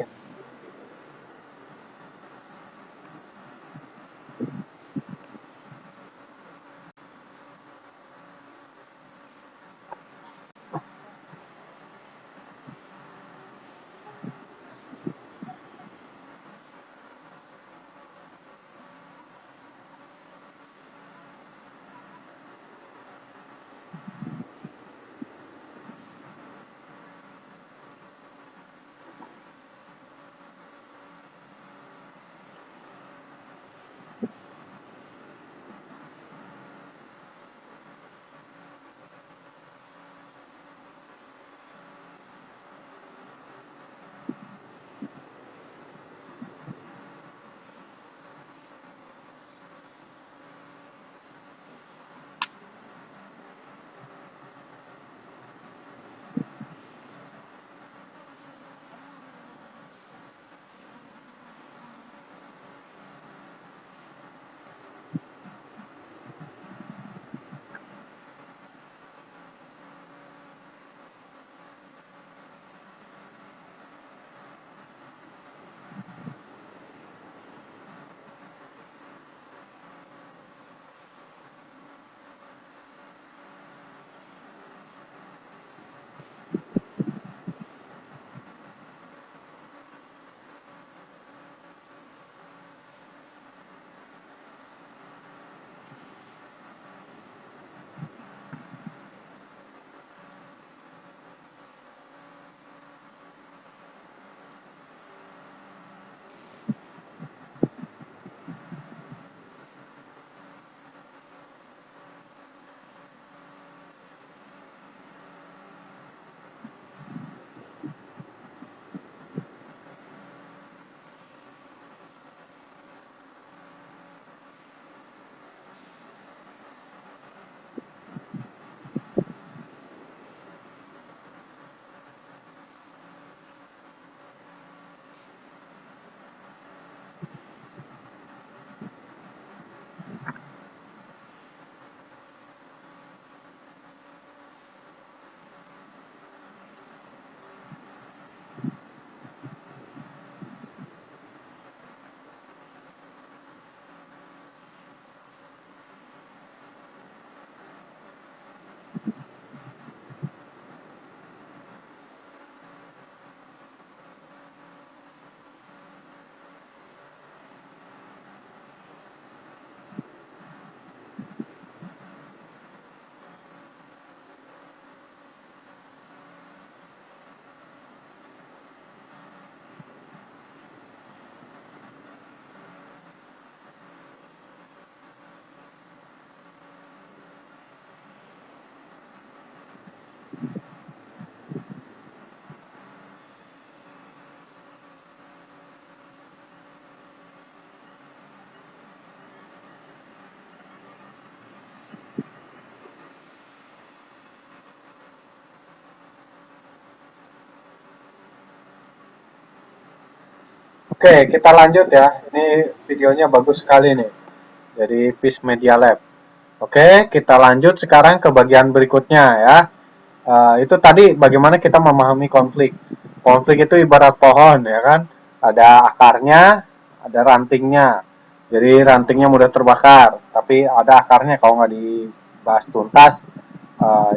Oke, kita lanjut ya. Ini videonya bagus sekali nih. Jadi Peace Media Lab. Oke, kita lanjut sekarang ke bagian berikutnya ya. Itu tadi bagaimana kita memahami konflik. Konflik itu ibarat pohon ya kan. Ada akarnya, ada rantingnya. Jadi rantingnya mudah terbakar, tapi ada akarnya kalau nggak dibahas tuntas,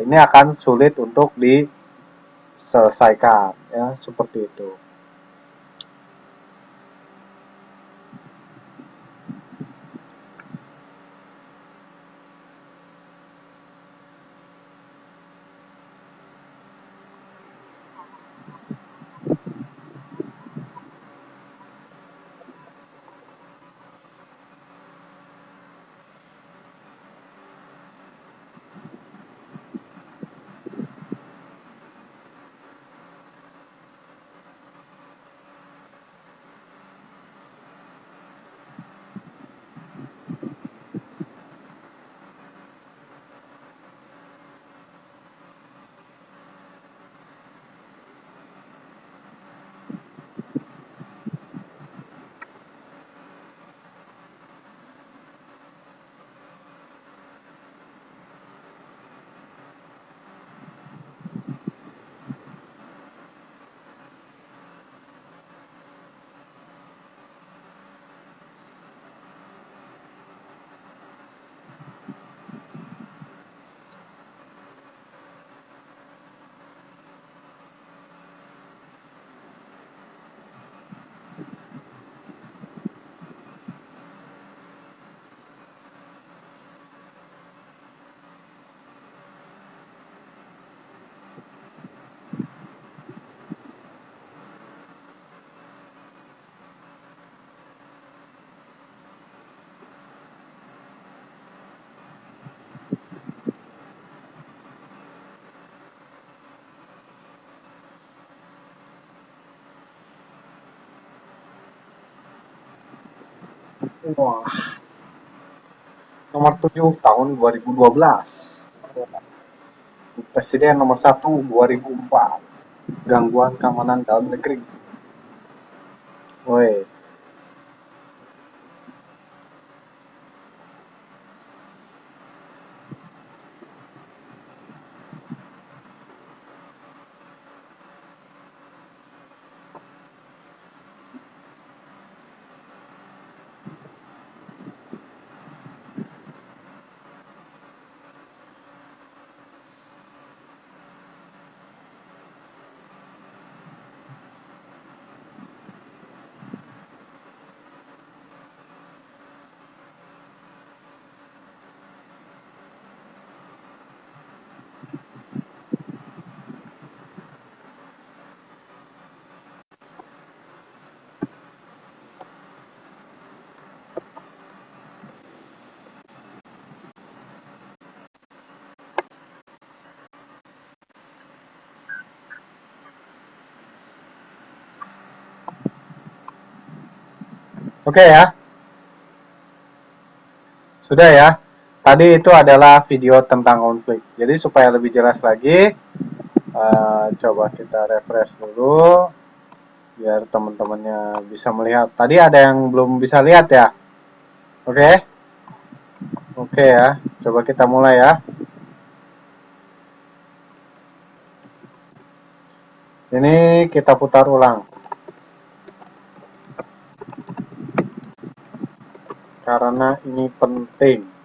ini akan sulit untuk diselesaikan ya seperti itu. Wah, nomor 7 tahun 2012. Presiden nomor 1 2004. Gangguan keamanan dalam negeri. Woi, oke ya, sudah ya. Tadi itu adalah video tentang konflik. Jadi supaya lebih jelas lagi, coba kita refresh dulu biar teman-temannya bisa melihat. Tadi ada yang belum bisa lihat ya. Oke, oke ya. Coba kita mulai ya. Ini kita putar ulang karena ini penting.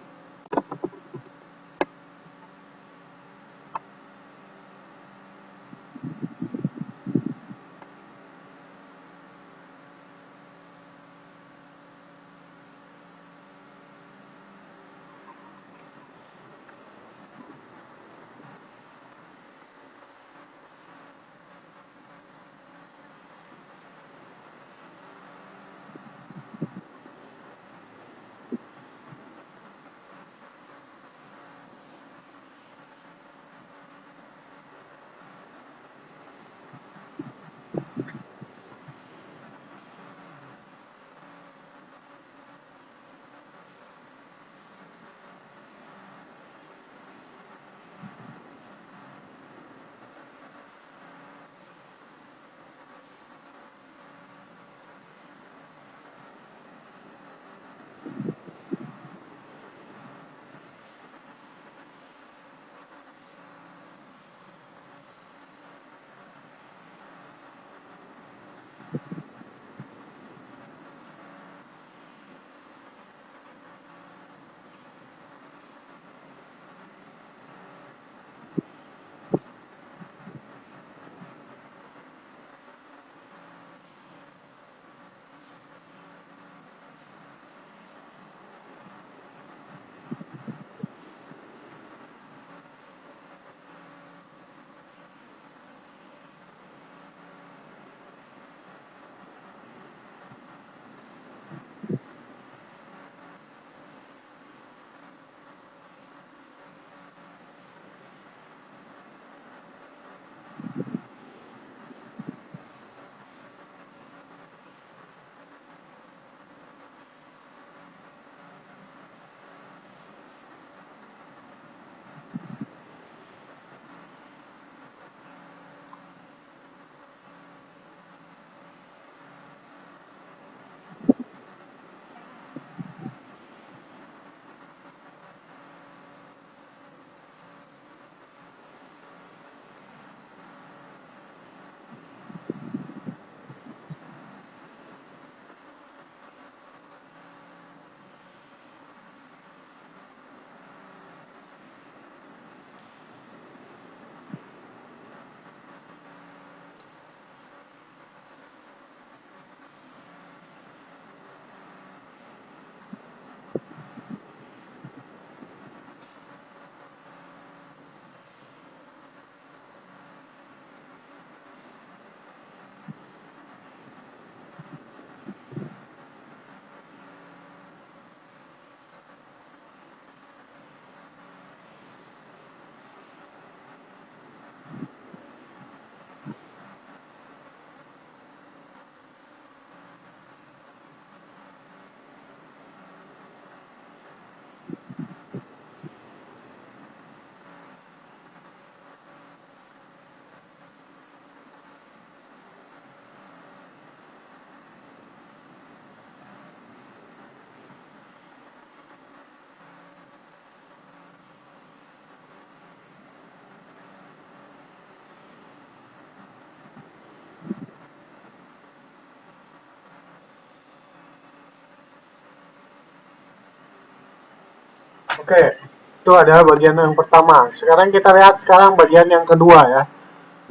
Oke, itu adalah bagian yang pertama. Sekarang kita lihat bagian yang kedua ya.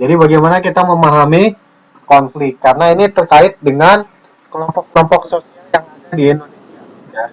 Jadi bagaimana kita memahami konflik karena ini terkait dengan kelompok-kelompok sosial yang ada di Indonesia ya.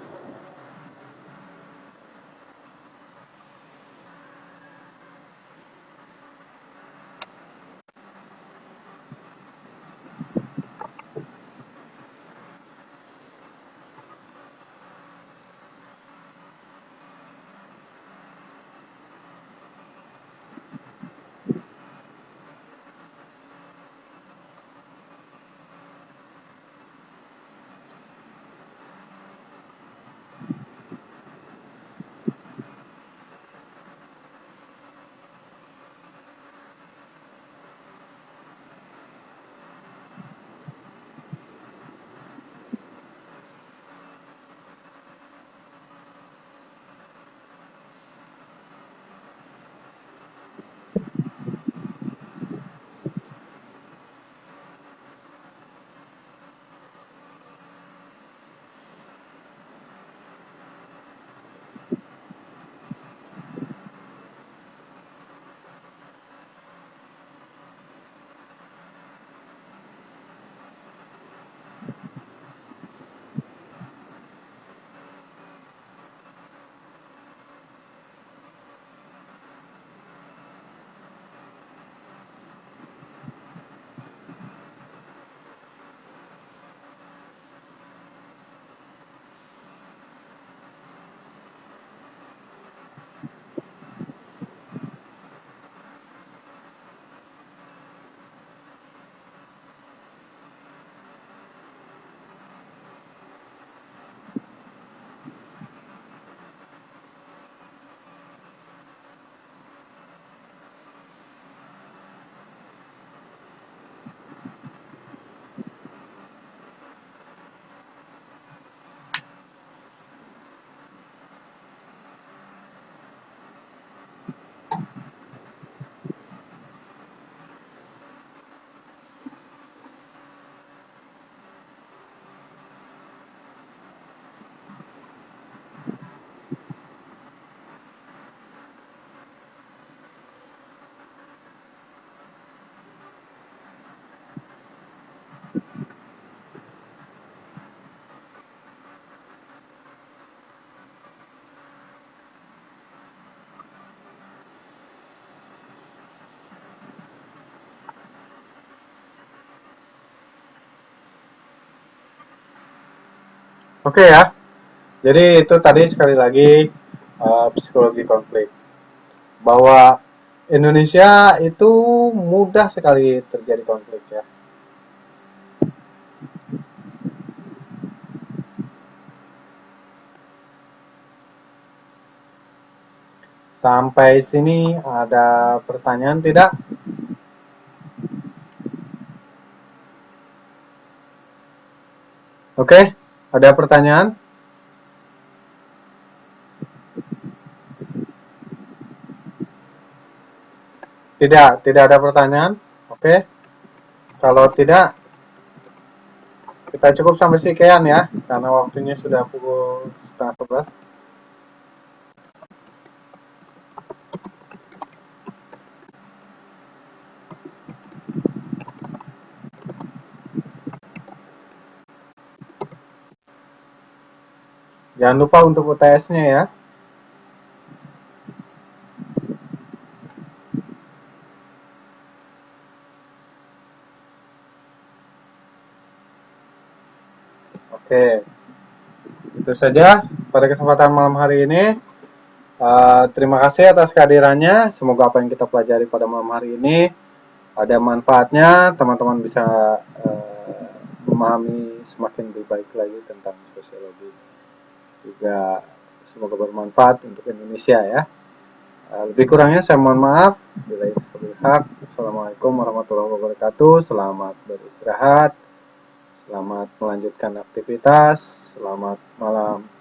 Oke ya. Jadi itu tadi sekali lagi psikologi konflik bahwa Indonesia itu mudah sekali terjadi konflik ya. Sampai sini ada pertanyaan tidak? Oke, ada pertanyaan? Tidak ada pertanyaan. Oke, kalau tidak kita cukup sampai sekian ya, karena waktunya sudah pukul setengah 11. Jangan lupa untuk UTS-nya ya. Oke, itu saja pada kesempatan malam hari ini. Terima kasih atas kehadirannya. Semoga apa yang kita pelajari pada malam hari ini ada manfaatnya. Teman-teman bisa memahami semakin lebih baik lagi tentang sosiologi. Juga semoga bermanfaat untuk Indonesia ya. Lebih kurangnya saya mohon maaf. Bila itu berhak. Assalamualaikum warahmatullahi wabarakatuh. Selamat beristirahat. Selamat melanjutkan aktivitas. Selamat malam.